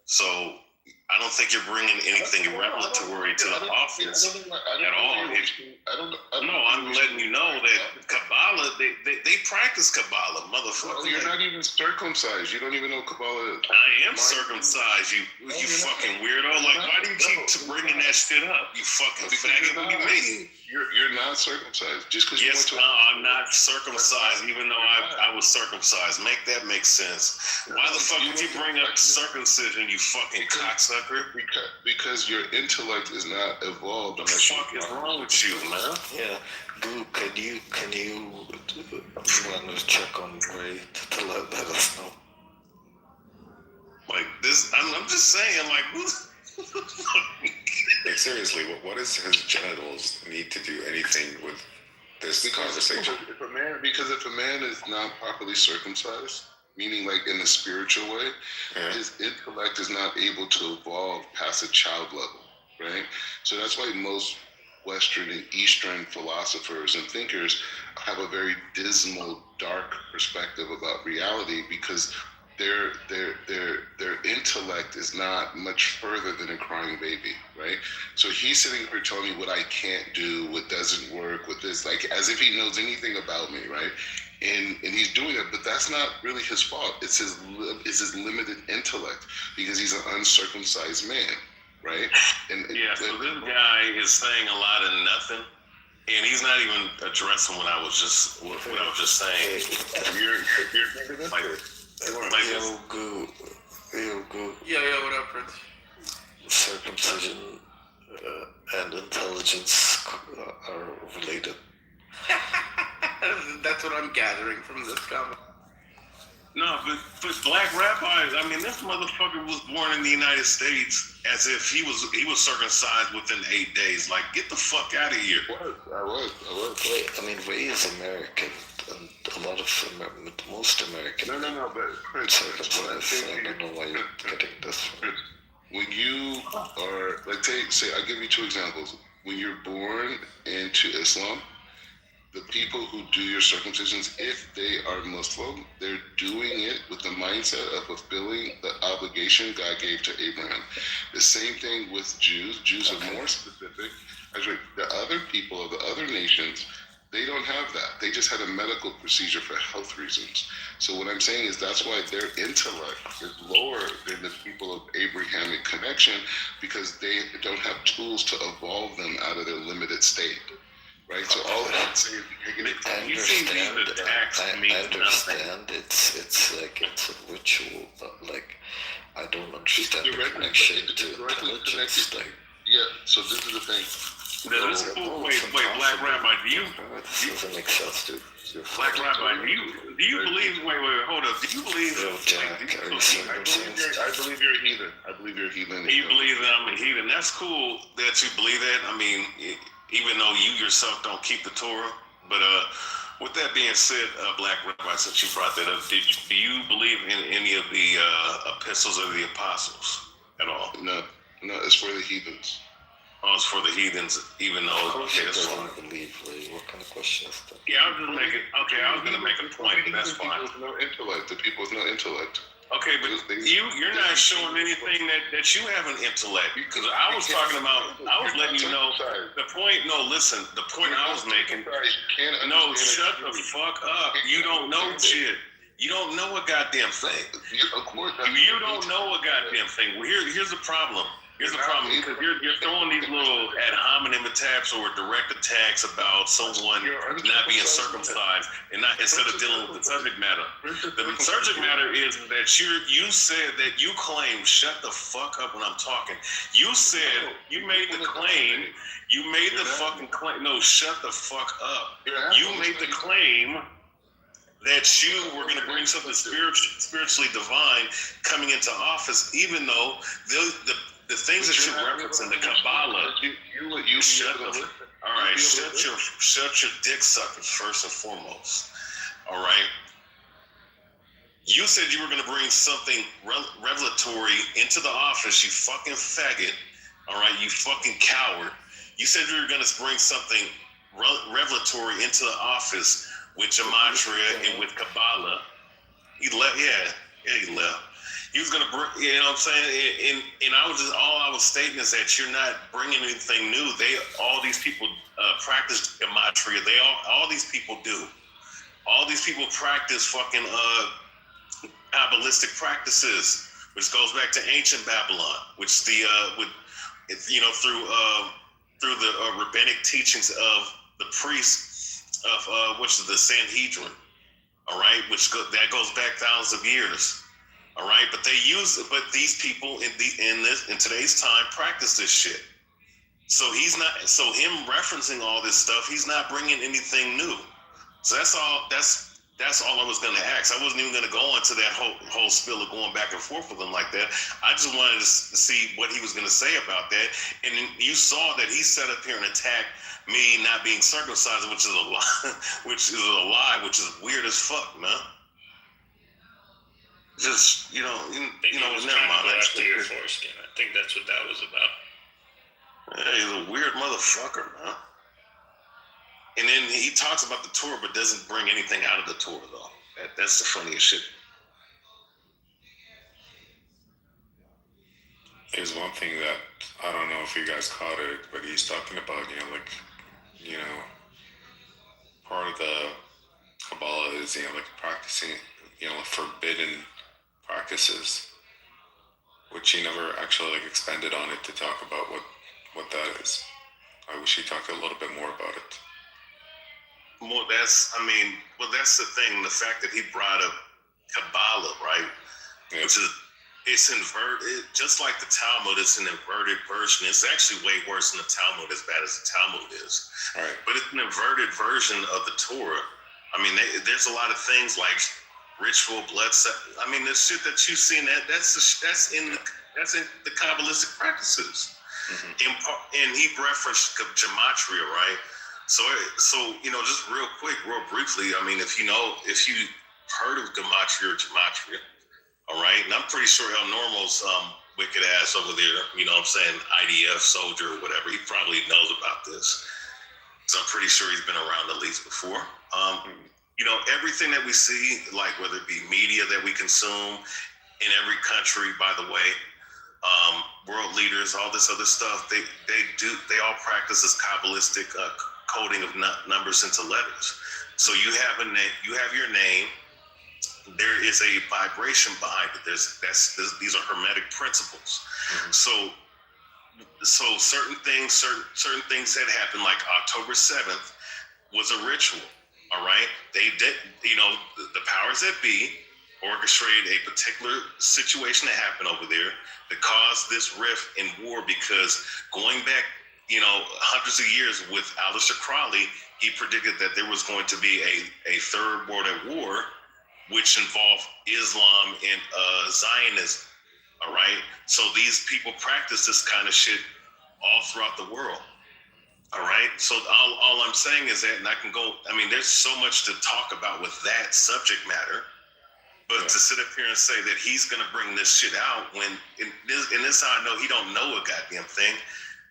Speaker 9: So, I don't think you're bringing anything revelatory to the office at all. I'm letting you know that Kabbalah, they practice Kabbalah, motherfucker.
Speaker 1: You're not even circumcised. You don't even know Kabbalah is.
Speaker 9: I am circumcised, you fucking weirdo. Like, why do you keep bringing that shit up? You fucking faggot. What do you mean?
Speaker 1: You're not circumcised. Just because
Speaker 9: I'm not circumcised, even though I was circumcised. Make that make sense. Why the fuck would you bring up circumcision, you fucking cocksucker?
Speaker 1: Because your intellect is not evolved.
Speaker 9: What the fuck is wrong with you, man?
Speaker 2: Yeah, Goo, can you run a check on Ray to let us know?
Speaker 9: Like this, I'm just saying, like,
Speaker 4: like seriously, what does his genitals need to do anything with this conversation?
Speaker 1: Because if a man is not properly circumcised, meaning like in the spiritual way, his intellect is not able to evolve past a child level, right? So that's why most Western and Eastern philosophers and thinkers have a very dismal, dark perspective about reality because their intellect is not much further than a crying baby, right? So he's sitting here telling me what I can't do, what doesn't work, what this, like as if he knows anything about me, right? And he's doing it, but that's not really his fault. It's his limited intellect because he's an uncircumcised man, right?
Speaker 9: So this guy is saying a lot of nothing, and he's not even addressing what I was just saying.
Speaker 2: Yo, Goo.
Speaker 6: Yeah, what up, Prince?
Speaker 2: Circumcision and intelligence are related.
Speaker 6: That's what I'm gathering from this comment.
Speaker 9: No, but Black Rabbis, I mean, this motherfucker was born in the United States as if he was circumcised within 8 days. Like, get the fuck out of here.
Speaker 1: I was.
Speaker 2: Wait, I mean, Ray is American, and a lot of most American.
Speaker 1: No, but Prince,
Speaker 2: circumcised. I don't know why you're getting this from.
Speaker 1: When you are, like, say, I'll give you two examples. When you're born into Islam, the people who do your circumcisions, if they are Muslim, they're doing it with the mindset of fulfilling the obligation God gave to Abraham. The same thing with Jews. Jews are more specific. Actually, the other people of the other nations, they don't have that. They just had a medical procedure for health reasons. So what I'm saying is that's why their intellect is lower than the people of Abrahamic connection, because they don't have tools to evolve them out of their limited state. Right, so all I'm saying,
Speaker 2: I understand. It's like it's a ritual, but like I don't understand the connection to intelligence. Like,
Speaker 1: yeah. So this is the thing.
Speaker 11: Wait, Black Rabbi,
Speaker 2: this doesn't make sense, dude.
Speaker 11: Black Rabbi, do you believe? Wait, hold up. Do you believe?
Speaker 1: I believe you're a heathen. I believe you're a heathen.
Speaker 11: You believe that I'm a heathen? That's cool that you believe that. I mean, even though you yourself don't keep the Torah, but with that being said, Black Rabbi, since you brought that up, do you believe in any of the epistles of the apostles at all?
Speaker 1: No, it's for the heathens.
Speaker 11: Oh, it's for the heathens, even though.
Speaker 2: Okay, that's fine. Believe. What kind of question is that?
Speaker 11: Yeah, I was gonna make a point, and that's fine.
Speaker 1: The people with no intellect.
Speaker 11: Okay, but you're not showing anything that you have an intellect. Because I was talking about, I was letting you know the point. No, listen, the point I was making. No, shut the fuck up. You don't know shit. You don't know a goddamn thing. You don't know a goddamn thing. Well, here's the problem. Here's the problem, because you're throwing these little ad hominem attacks or direct attacks about someone not being circumcised, and not instead of dealing with the subject matter. The subject matter is that you said that you claim. Shut the fuck up when I'm talking. You said you made the claim. You made the fucking claim. No, shut the fuck up. You made the claim that you were going to bring something spiritually divine coming into office, even though the things that you reference in the Kabbalah, shut your dick suckers first and foremost. All right. You said you were going to bring something revelatory into the office. You fucking faggot. All right, you fucking coward. You said you were going to bring something revelatory into the office with gematria and with Kabbalah. He left. Yeah, he left. He was gonna bring, you know what I'm saying? And I was stating is that you're not bringing anything new. All these people practice gematria. All these people do. All these people practice fucking Kabbalistic practices, which goes back to ancient Babylon, which through the rabbinic teachings of the priests of which is the Sanhedrin. All right, that goes back thousands of years. All right, but these people in today's time practice this shit. So him referencing all this stuff, he's not bringing anything new. So that's all I was going to ask. I wasn't even going to go into that whole spill of going back and forth with him like that. I just wanted to see what he was going to say about that. And you saw that he sat up here and attacked me not being circumcised, which is a lie, which is weird as fuck, man. Just never mind.
Speaker 7: After your foreskin. I think that's what that was about.
Speaker 11: Yeah, he's a weird motherfucker, man. And then he talks about the Torah, but doesn't bring anything out of the Torah, though. That's the funniest shit.
Speaker 4: There's one thing that I don't know if you guys caught it, but he's talking about, part of the Kabbalah is, practicing, forbidden practices, which he never actually expanded on it to talk about what that is. I wish he talked a little bit more about it.
Speaker 11: That's the thing. The fact that he brought up Kabbalah, right?
Speaker 4: Yeah.
Speaker 11: Which is, it's inverted, just like the Talmud. It's an inverted version. It's actually way worse than the Talmud, as bad as the Talmud is.
Speaker 4: Right.
Speaker 11: But it's an inverted version of the Torah. There's a lot of things like ritual blood. There's shit that you've seen that's in the Kabbalistic practices. Mm-hmm. And he referenced gematria, right? So just real briefly. If you heard of gematria, all right, and I'm pretty sure El Normal's wicked ass over there, IDF soldier or whatever, he probably knows about this.
Speaker 9: So I'm pretty sure he's been around at least before. You know, everything that we see, like whether it be media that we consume in every country, by the way, world leaders, all this other stuff, they all practice this Kabbalistic coding of numbers into letters. So you have your name. There is a vibration behind it. These are hermetic principles. So certain things that happened, like October 7th, was a ritual. All right, they did. You know, the powers that be orchestrated a particular situation that happened over there that caused this rift and war, because going back, you know, hundreds of years with Aleister Crowley, he predicted that there was going to be a third world war, which involved Islam and Zionism. All right, so these people practice this kind of shit all throughout the world. All right, so all I'm saying is that, and I can go, I mean, there's so much to talk about with that subject matter. But to sit up here and say that he's going to bring this shit out when, and this how I know he don't know a goddamn thing.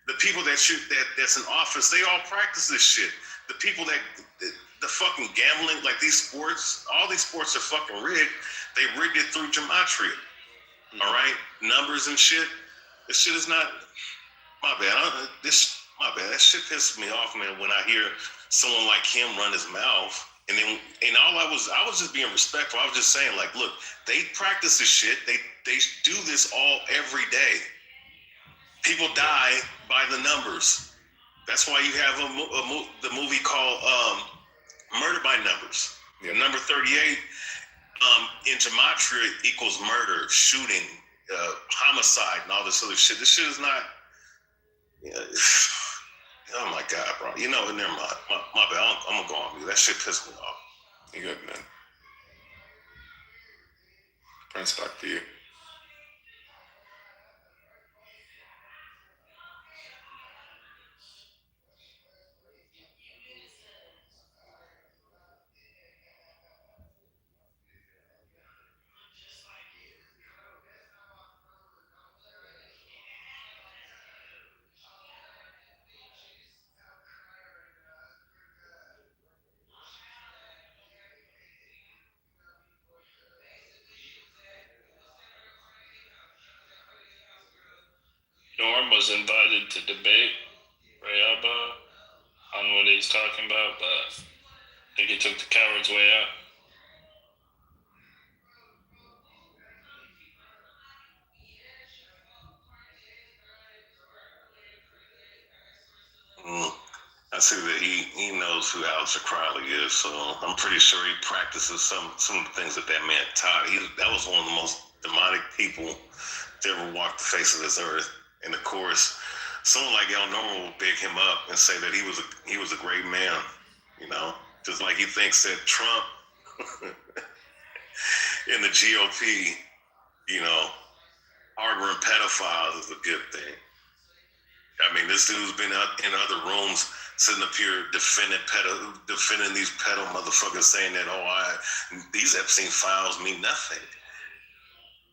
Speaker 9: The people that's in office, they all practice this shit. The people the fucking gambling, like these sports, all these sports are fucking rigged. They rigged it through gematria. All right, numbers and shit. This shit is not. My bad. My bad. That shit pisses me off, man. When I hear someone like him run his mouth. And I was just being respectful. I was just saying, like, look, they practice this shit. They do this every day. People die by the numbers. That's why you have the movie called Murder by Numbers. Yeah. Number 38 in gematria equals murder, shooting, homicide, and all this other shit. This shit is not. Oh my God, bro. You know, never mind. My bad. I'm gonna go on mute. That shit pissed me off.
Speaker 4: You good, man? Prince, back to you.
Speaker 7: Norm was invited to debate Rayaba on what he's talking about, but I think he took the coward's way out.
Speaker 9: I see that he knows who Aleister Crowley is, so I'm pretty sure he practices some of the things that man taught. That was one of the most demonic people to ever walk the face of this earth. And of course, someone like El Normo will big him up and say that he was a great man, you know, just like he thinks that Trump in the GOP, you know, harboring pedophiles is a good thing. I mean, this dude's been in other rooms sitting up here defending these pedo motherfuckers, saying that, these Epstein files mean nothing.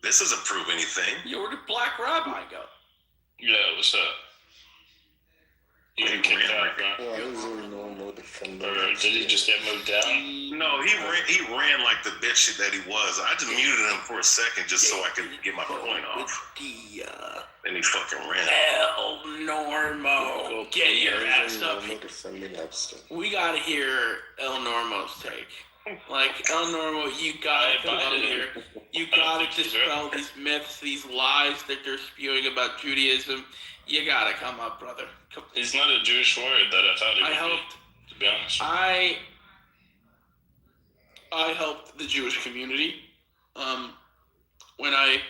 Speaker 9: This doesn't prove anything.
Speaker 6: Where did Black Rabbi go?
Speaker 7: Yeah, what's up? You didn't kick out, bro? Or did he just get moved down?
Speaker 9: No, he ran like the bitch that he was. I just muted him for a second just so I could get my point off. Then he fucking ran.
Speaker 6: El Normo, get your ass up here. We gotta hear El Normo's take. Like, El Normo, you gotta come up here. You gotta dispel these myths, these lies that they're spewing about Judaism. You gotta come up, brother.
Speaker 7: He's not a Jewish word that I thought he would be, to be honest.
Speaker 6: I helped the Jewish community when I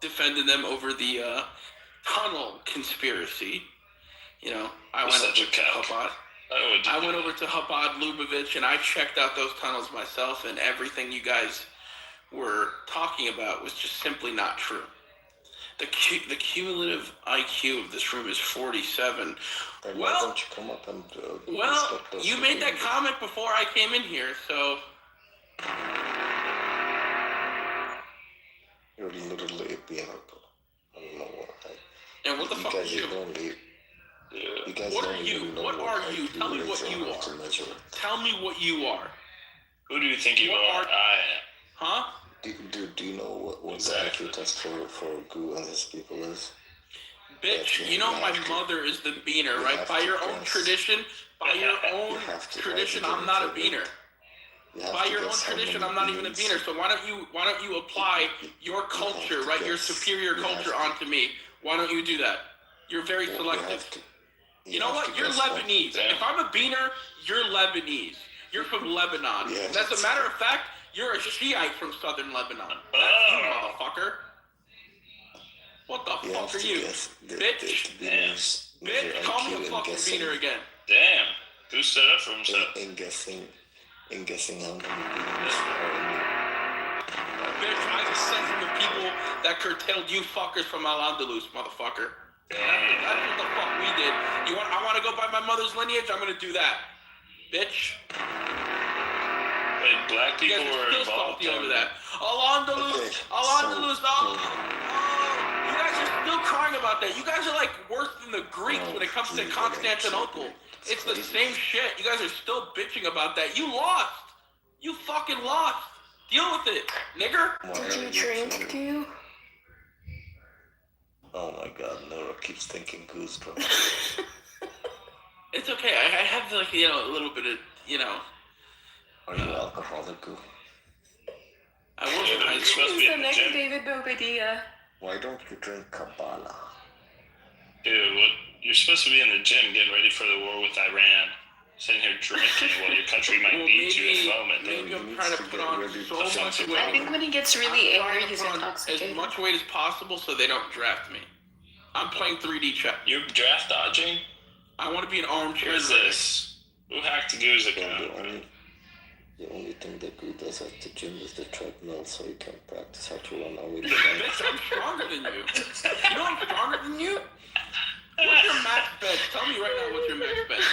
Speaker 6: defended them over the tunnel conspiracy. You know, I went over to Chabad. I went over to Chabad Lubavitch and I checked out those tunnels myself, and everything you guys were talking about was just simply not true. The cumulative IQ of this room is 47. Well, don't you come up and you made that comment before I came in here, so.
Speaker 12: You're literally being a I don't know what.
Speaker 6: And what the fuck are you?
Speaker 12: You
Speaker 6: What are you? What are you? Tell me what you are. Tell me what you are.
Speaker 7: Who do you think you are? I am.
Speaker 6: Huh?
Speaker 12: Do you know what the IQ test for Goo and his people is?
Speaker 6: Bitch, you know my mother is the beaner, right? By your own tradition, I'm not a beaner. By your own tradition, I'm not even a beaner. So why don't you apply your culture, right? Your superior culture onto me. Why don't you do that? You're very selective. You know what? You're Lebanese. If I'm a beaner, you're Lebanese. You're from Lebanon. And as a matter of fact, you're a Shiite from southern Lebanon. That's you, motherfucker. What the fuck are you? Bitch? Bitch, call me a fucking beaner again.
Speaker 7: Damn. Who stood up for himself?
Speaker 12: In guessing how many beaners are in
Speaker 6: Bitch, I just sent him the people that curtailed you fuckers from Al-Andalus, motherfucker. That's what the fuck we did. I want to go by my mother's lineage, I'm gonna do that. Bitch.
Speaker 7: Wait, black people were involved
Speaker 6: over that. Al-Andalus, Al-Andalus, you guys are still crying about that. You guys are like worse than the Greeks when it comes to Constantinople. It's the same shit. You guys are still bitching about that. You lost. You fucking lost. Deal with it, nigger.
Speaker 5: Did you drink, Goo?
Speaker 12: Oh my god, Nora keeps thinking goosebumps.
Speaker 6: It's okay. I have like, a little bit of,
Speaker 12: Are you alcoholic, Goo?
Speaker 6: I wasn't.
Speaker 5: He's the next David Bobadilla.
Speaker 12: Why don't you drink Kabbalah?
Speaker 7: Dude, what? You're supposed to be in the gym getting ready for the war with Iran. Sitting here drinking while your country might need you at the moment.
Speaker 6: Maybe I'm trying to put on so much weight.
Speaker 5: I think when he gets really angry, he's
Speaker 6: as
Speaker 5: intoxicated.
Speaker 6: much weight as possible so they don't draft me. I'm playing 3D chess.
Speaker 7: You're draft dodging?
Speaker 6: I want to be an armchair.
Speaker 7: What is this? Who hacked the Goo's account?
Speaker 12: The only thing that Goo does at the gym is the treadmill, so he can practice how to run away.
Speaker 6: Bitch, I'm stronger than you. You know I'm stronger than you? What's your max bench? Tell me right now what's your max bench.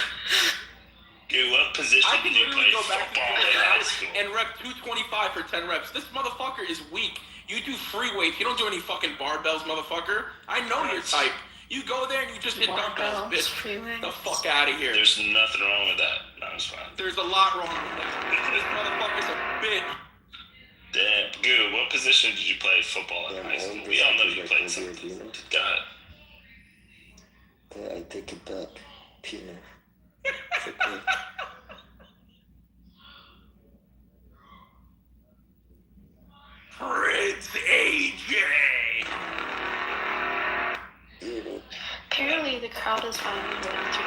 Speaker 7: Dude, what position
Speaker 6: I can
Speaker 7: did you
Speaker 6: literally
Speaker 7: play
Speaker 6: go back to
Speaker 7: football in high school?
Speaker 6: and rep 225 for 10 reps. This motherfucker is weak. You do free weights. You don't do any fucking barbells, motherfucker. I know your type. You go there and you just hit dumbbells, bitch. The fuck out of here.
Speaker 7: There's nothing wrong with that. No, it's fine.
Speaker 6: There's a lot wrong with that. This motherfucker's a bitch.
Speaker 7: Damn, Goo, what position did you play football in high school? We all know you played something. God.
Speaker 12: Yeah, I take it back. Peanut.
Speaker 6: Prince AJ!
Speaker 5: Apparently the crowd is finally down to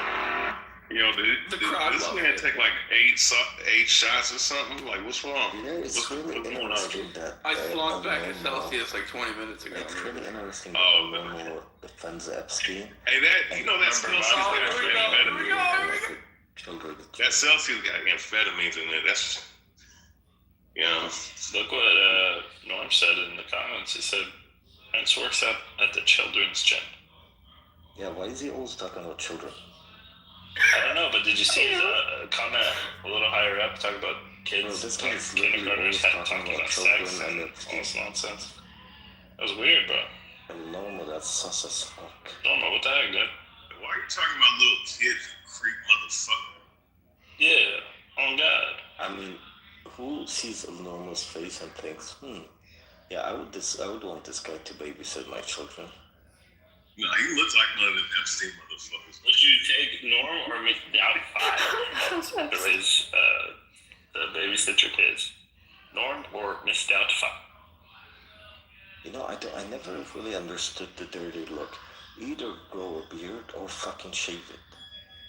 Speaker 11: Did this man take like eight shots or something? Like, what's wrong?
Speaker 12: It's really interesting that
Speaker 6: I slunked back at Celsius like 20 minutes ago.
Speaker 12: It's really interesting that Momo defends Epstein.
Speaker 11: Hey, that Celsius got
Speaker 12: Children.
Speaker 11: that Celsius got amphetamines in there. That's,
Speaker 7: Look what Norm said in the comments. He said, Prince works at the children's gym.
Speaker 12: Yeah, why is he always talking about children?
Speaker 7: I don't know, but did you see his comment a little higher up talk about kids?
Speaker 12: Bro, this guy is
Speaker 7: kindergartners
Speaker 12: literally
Speaker 7: talking
Speaker 12: talking
Speaker 7: about
Speaker 12: children
Speaker 7: sex
Speaker 12: and
Speaker 7: and
Speaker 12: Epstein.
Speaker 7: all this nonsense. That was weird, bro.
Speaker 12: Normal, that's sus as fuck.
Speaker 7: Don't know what the heck, dude.
Speaker 9: Why are you talking about little kids, you creep motherfucker?
Speaker 7: Yeah, oh God.
Speaker 12: I mean, who sees Normal's face and thinks, yeah, I would want this guy to babysit my children.
Speaker 9: No, he looks like one of them Epstein motherfuckers.
Speaker 7: Would you take Norm or make Doubtfire to raise the babysit your kids? Norm or Miss Doubtfire?
Speaker 12: I never really understood the dirty look. Either grow a beard or fucking shave it.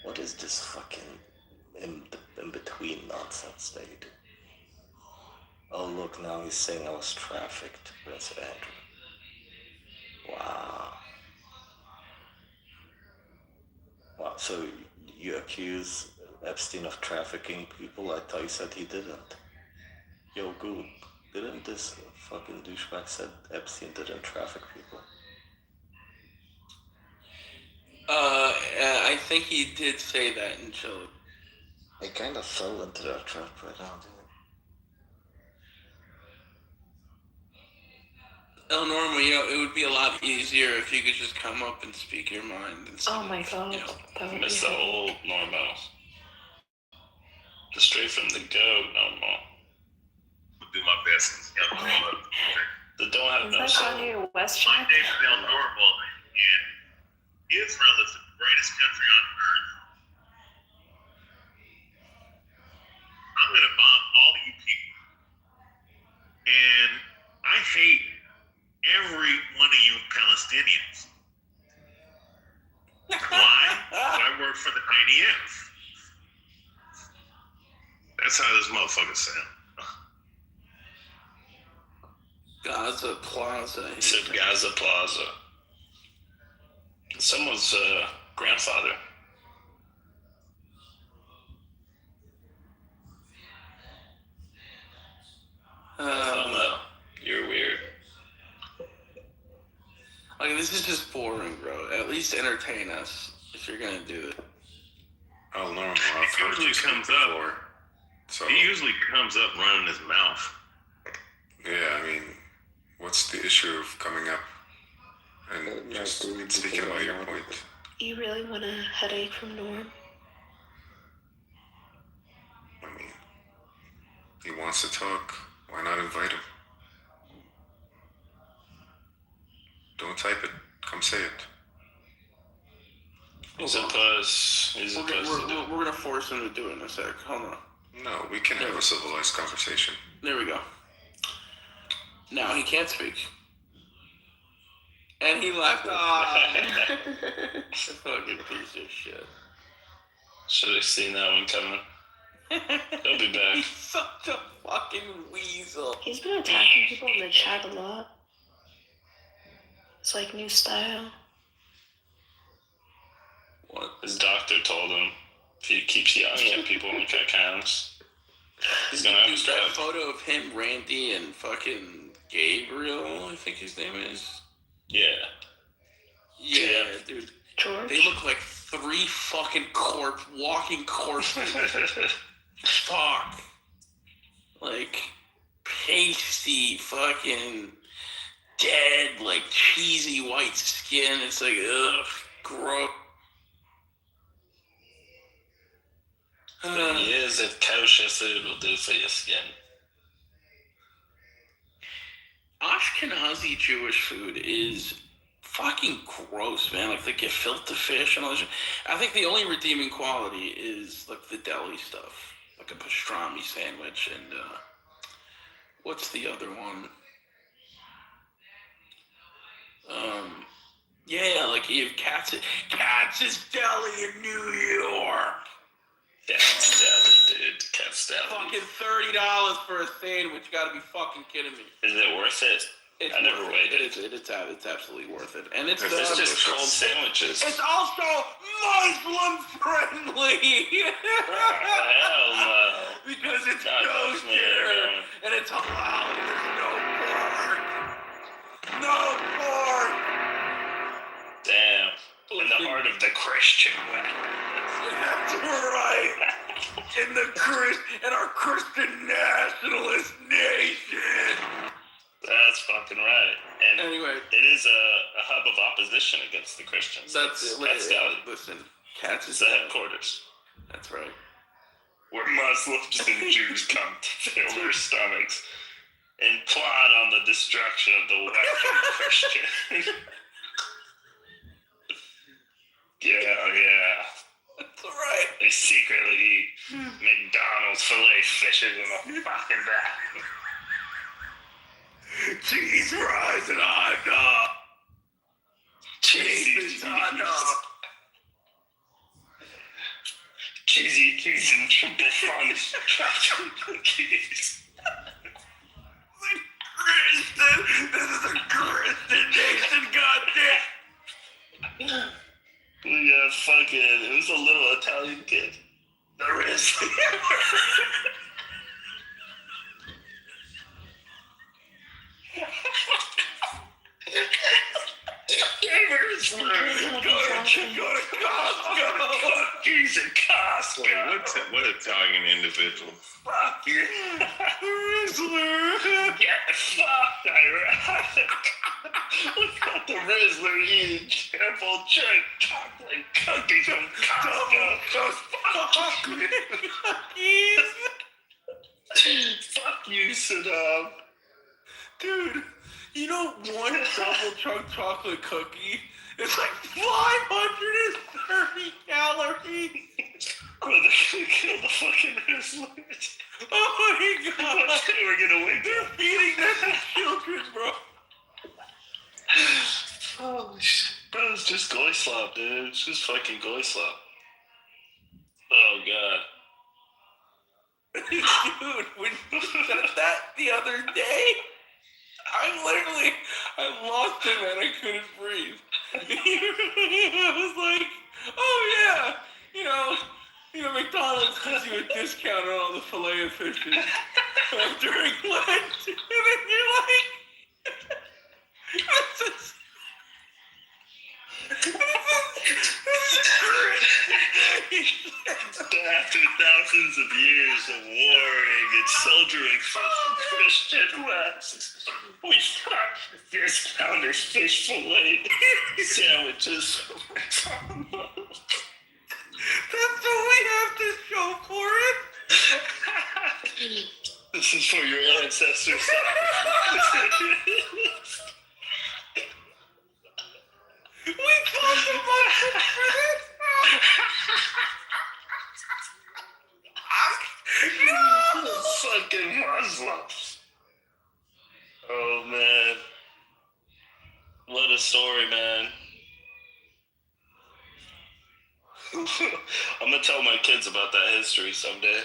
Speaker 12: What is this fucking in between nonsense they do? Oh look, now he's saying I was trafficked, Prince Andrew. Wow. Wow, so you accuse Epstein of trafficking people? I thought you said he didn't. Yo, Goo, didn't this fucking douchebag said Epstein didn't traffic people?
Speaker 6: I think he did say that in Chile.
Speaker 12: I kind of fell into that trap right now, dude.
Speaker 6: El Norma, you know, it would be a lot easier if you could just come up and speak your mind.
Speaker 5: Oh my god.
Speaker 6: You know,
Speaker 5: That would
Speaker 7: Miss
Speaker 5: be
Speaker 7: the old Normal. The straight from the go Normal.
Speaker 9: Do my best.
Speaker 7: That don't have
Speaker 5: Is
Speaker 7: no
Speaker 5: that
Speaker 7: soul.
Speaker 5: Kanye West
Speaker 9: My
Speaker 5: track?
Speaker 9: name is El Normal, and Israel is the greatest country on earth. I'm gonna bomb all of you people, and I hate every one of you Palestinians. Why? I work for the IDF. That's how this motherfucker sound.
Speaker 6: Gaza Plaza.
Speaker 7: He said Gaza Plaza. Someone's grandfather. No, you're weird.
Speaker 6: Like, this is just boring, bro. At least entertain us if you're gonna do it.
Speaker 4: Oh, normal. I've
Speaker 9: He
Speaker 4: heard you
Speaker 9: usually
Speaker 4: speak
Speaker 9: comes up.
Speaker 4: before. So,
Speaker 9: He usually comes up running his mouth.
Speaker 4: yeah, I mean, what's the issue of coming up and just speaking about your point?
Speaker 5: You really want a headache from Norm?
Speaker 4: I mean, he wants to talk. Why not invite him? Don't type it. Come say it.
Speaker 7: He's a puss. He's a puss.
Speaker 6: We're gonna force him to do it in a sec. Hold on.
Speaker 4: No, we can have a civilized conversation.
Speaker 6: There we go. Now he can't speak. And he left. Fucking piece of shit.
Speaker 7: Should have seen that one coming. He'll be back.
Speaker 6: He's such a fucking weasel.
Speaker 5: He's been attacking people in the chat a lot. It's like new style.
Speaker 7: What? His doctor told him if he keeps yelling at people in accounts, he's gonna have a
Speaker 6: That
Speaker 7: stroke.
Speaker 6: photo of him, Randy, and fucking Gabriel, I think his name is.
Speaker 7: Yeah.
Speaker 6: Yeah, dude.
Speaker 5: George?
Speaker 6: They look like three fucking walking corpses. Fuck. Like, pasty, fucking dead, like cheesy white skin. It's like, ugh, gross.
Speaker 7: He is a kosher it'll do for your skin.
Speaker 6: Ashkenazi Jewish food is fucking gross, man. Like the gefilte fish and all that shit. I think the only redeeming quality is like the deli stuff, like a pastrami sandwich and what's the other one? Yeah, like you have Katz's Deli in New York.
Speaker 7: Cat's Deli, dude. Cat's Deli.
Speaker 6: Fucking $30 for a sandwich. You gotta be fucking kidding me.
Speaker 7: Is it worth it?
Speaker 6: It's
Speaker 7: I never
Speaker 6: worth
Speaker 7: waited.
Speaker 6: It's absolutely worth it, and it's
Speaker 7: It's just cold sandwiches.
Speaker 6: It's also Muslim friendly.
Speaker 7: Hell no.
Speaker 6: Because it's
Speaker 7: Not
Speaker 6: kosher
Speaker 7: Muslim.
Speaker 6: and it's halal. And there's no pork. No pork.
Speaker 7: Damn. In the heart of the Christian way.
Speaker 6: That's right. In our Christian nationalist nation.
Speaker 7: That's fucking right. And
Speaker 6: Anyway,
Speaker 7: it is a hub of opposition against the Christians.
Speaker 6: that's
Speaker 7: Cat's Deli.
Speaker 6: Listen, Cats
Speaker 7: It's
Speaker 6: is
Speaker 7: the headquarters.
Speaker 6: That's right.
Speaker 7: Where Muslims and Jews come to fill their stomachs and plot on the destruction of the Western Christian. Yeah.
Speaker 6: That's right.
Speaker 7: They secretly eat McDonald's filet fishes in the fucking back.
Speaker 6: Cheese fries and hot dog.
Speaker 7: Cheesy
Speaker 6: hot dog.
Speaker 7: Cheesy cheese and triple fudge chocolate cookies.
Speaker 6: Christian. This is a Christian nation, goddamn.
Speaker 7: We got fucking. It was a little Italian kid. There is. Rizzler. Go to Costco. Cookies at Costco.
Speaker 11: What Italian individual?
Speaker 7: Fuck you. Rizzler. Get fucked, ironic. Look at the Rizzler eating triple chip chocolate cookies from Costco. Fuck cookies. Fuck you, Saddam.
Speaker 6: Dude, you know one double chunk chocolate cookie is like 530 calories.
Speaker 7: Bro, they're gonna kill the fucking Rizzlers.
Speaker 6: Oh my god.
Speaker 7: They were gonna wake
Speaker 6: They're
Speaker 7: up.
Speaker 6: feeding that to children, bro.
Speaker 7: Oh shit. Bro, it's just goy slop, dude. It's just fucking goy slop. Oh god.
Speaker 6: Dude, when you said that the other day, I lost him and I couldn't breathe. I was like, oh yeah, McDonald's gives you a discount on all the filet of fishes during Lent. And then you're like, this is
Speaker 7: After thousands of years of warring and soldiering for the Christian West, we found discounted fish fillet sandwiches from McDonald's.
Speaker 6: That's what we have to show for it.
Speaker 7: This is for your ancestors.
Speaker 6: We talked about it for this.
Speaker 7: Fucking Muslims. Oh man. What a story, man. I'm gonna tell my kids about that history someday.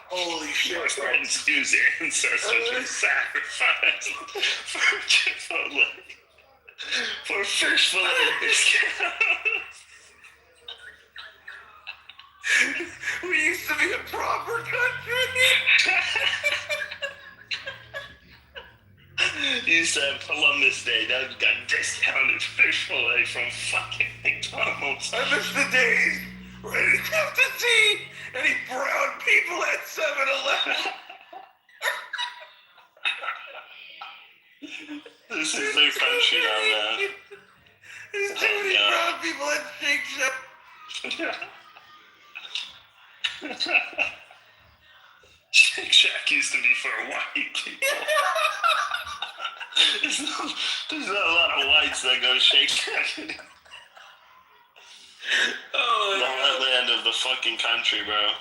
Speaker 6: Holy
Speaker 7: Your
Speaker 6: shit.
Speaker 7: friends use ancestors were sacrificed for Chipotle. For fish fillet discount.
Speaker 6: We used to be a proper country.
Speaker 7: You said Columbus Day, now you got discounted fish fillet from fucking McDonald's.
Speaker 6: I miss the days where I didn't have to see any brown people at 7-Eleven.
Speaker 7: This is their country now, man.
Speaker 6: There's too many brown people at Shake Shack.
Speaker 7: Shake Shack used to be for white people. There's not a lot of whites that go to Shake Shack.
Speaker 6: Oh,
Speaker 7: The heartland of the fucking country, bro.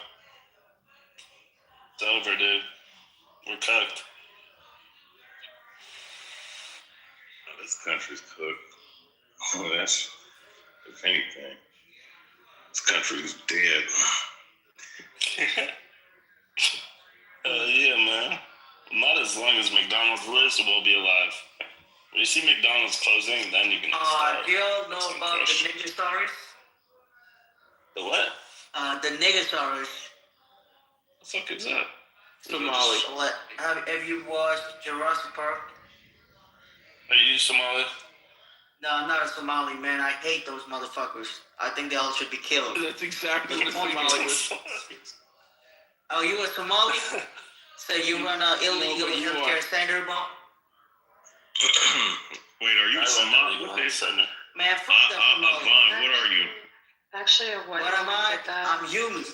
Speaker 7: It's over, dude. We're cooked.
Speaker 11: This country's cooked. Oh, that's, if anything, this country's dead.
Speaker 7: Yeah, man. Not as long as McDonald's lives, we'll be alive. When you see McDonald's closing, then you can start.
Speaker 13: Do y'all know about the Niggasaurus?
Speaker 7: The what?
Speaker 13: The Niggasaurus.
Speaker 7: The fuck is that?
Speaker 6: Somali.
Speaker 13: What? Have you watched Jurassic Park?
Speaker 7: Are you Somali?
Speaker 13: No, I'm not a Somali, man. I hate those motherfuckers. I think they all should be killed.
Speaker 6: That's exactly what
Speaker 13: Somali
Speaker 6: Somali was.
Speaker 13: Oh, you a Somali? So you run an illegal
Speaker 6: No, but you
Speaker 13: healthcare
Speaker 6: are.
Speaker 13: center, bro?
Speaker 11: Wait, are you a Somali?
Speaker 7: What they said?
Speaker 13: Man, fuck that Somali.
Speaker 11: Vaughn, what are you?
Speaker 5: Actually, a white
Speaker 13: What am
Speaker 5: woman
Speaker 13: I?
Speaker 5: did that.
Speaker 13: I'm human.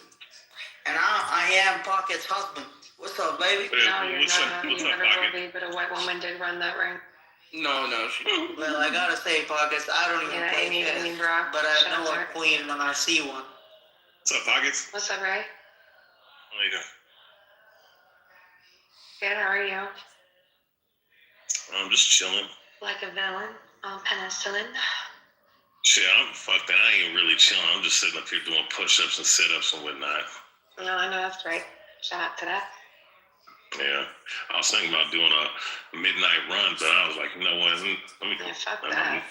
Speaker 13: And I am Pocket's husband. What's up, baby?
Speaker 5: No, you're
Speaker 11: What's
Speaker 5: not.
Speaker 11: up?
Speaker 5: You
Speaker 11: What's up,
Speaker 5: never will
Speaker 11: Pocket?
Speaker 5: be, but a white woman did run that ring.
Speaker 6: No, she didn't.
Speaker 13: Well, I gotta say, Pockets, I don't even
Speaker 5: Yeah,
Speaker 13: play
Speaker 5: Amy
Speaker 13: chess,
Speaker 5: Brock.
Speaker 13: but I
Speaker 5: Shout
Speaker 13: know
Speaker 5: out
Speaker 13: a
Speaker 5: to her.
Speaker 13: queen when I see one.
Speaker 11: What's up, Pockets?
Speaker 5: What's up, Ray?
Speaker 11: How you doing?
Speaker 5: Good, how are you?
Speaker 11: I'm just chilling.
Speaker 5: Like a villain on penicillin.
Speaker 11: Shit, fuck that. I ain't really chilling. I'm just sitting up here doing push-ups and sit-ups and whatnot.
Speaker 5: No, I know that's right. Shout out to that.
Speaker 11: Yeah. I was thinking about doing a midnight run, but I was like, you know what? Let me
Speaker 5: Yeah, fuck that.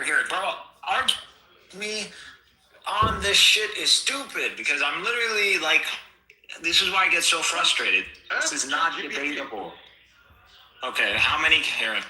Speaker 14: hear it, bro. Argue me on this shit is stupid because I'm literally like, this is why I get so frustrated. This is not debatable. Okay, how many, Karen?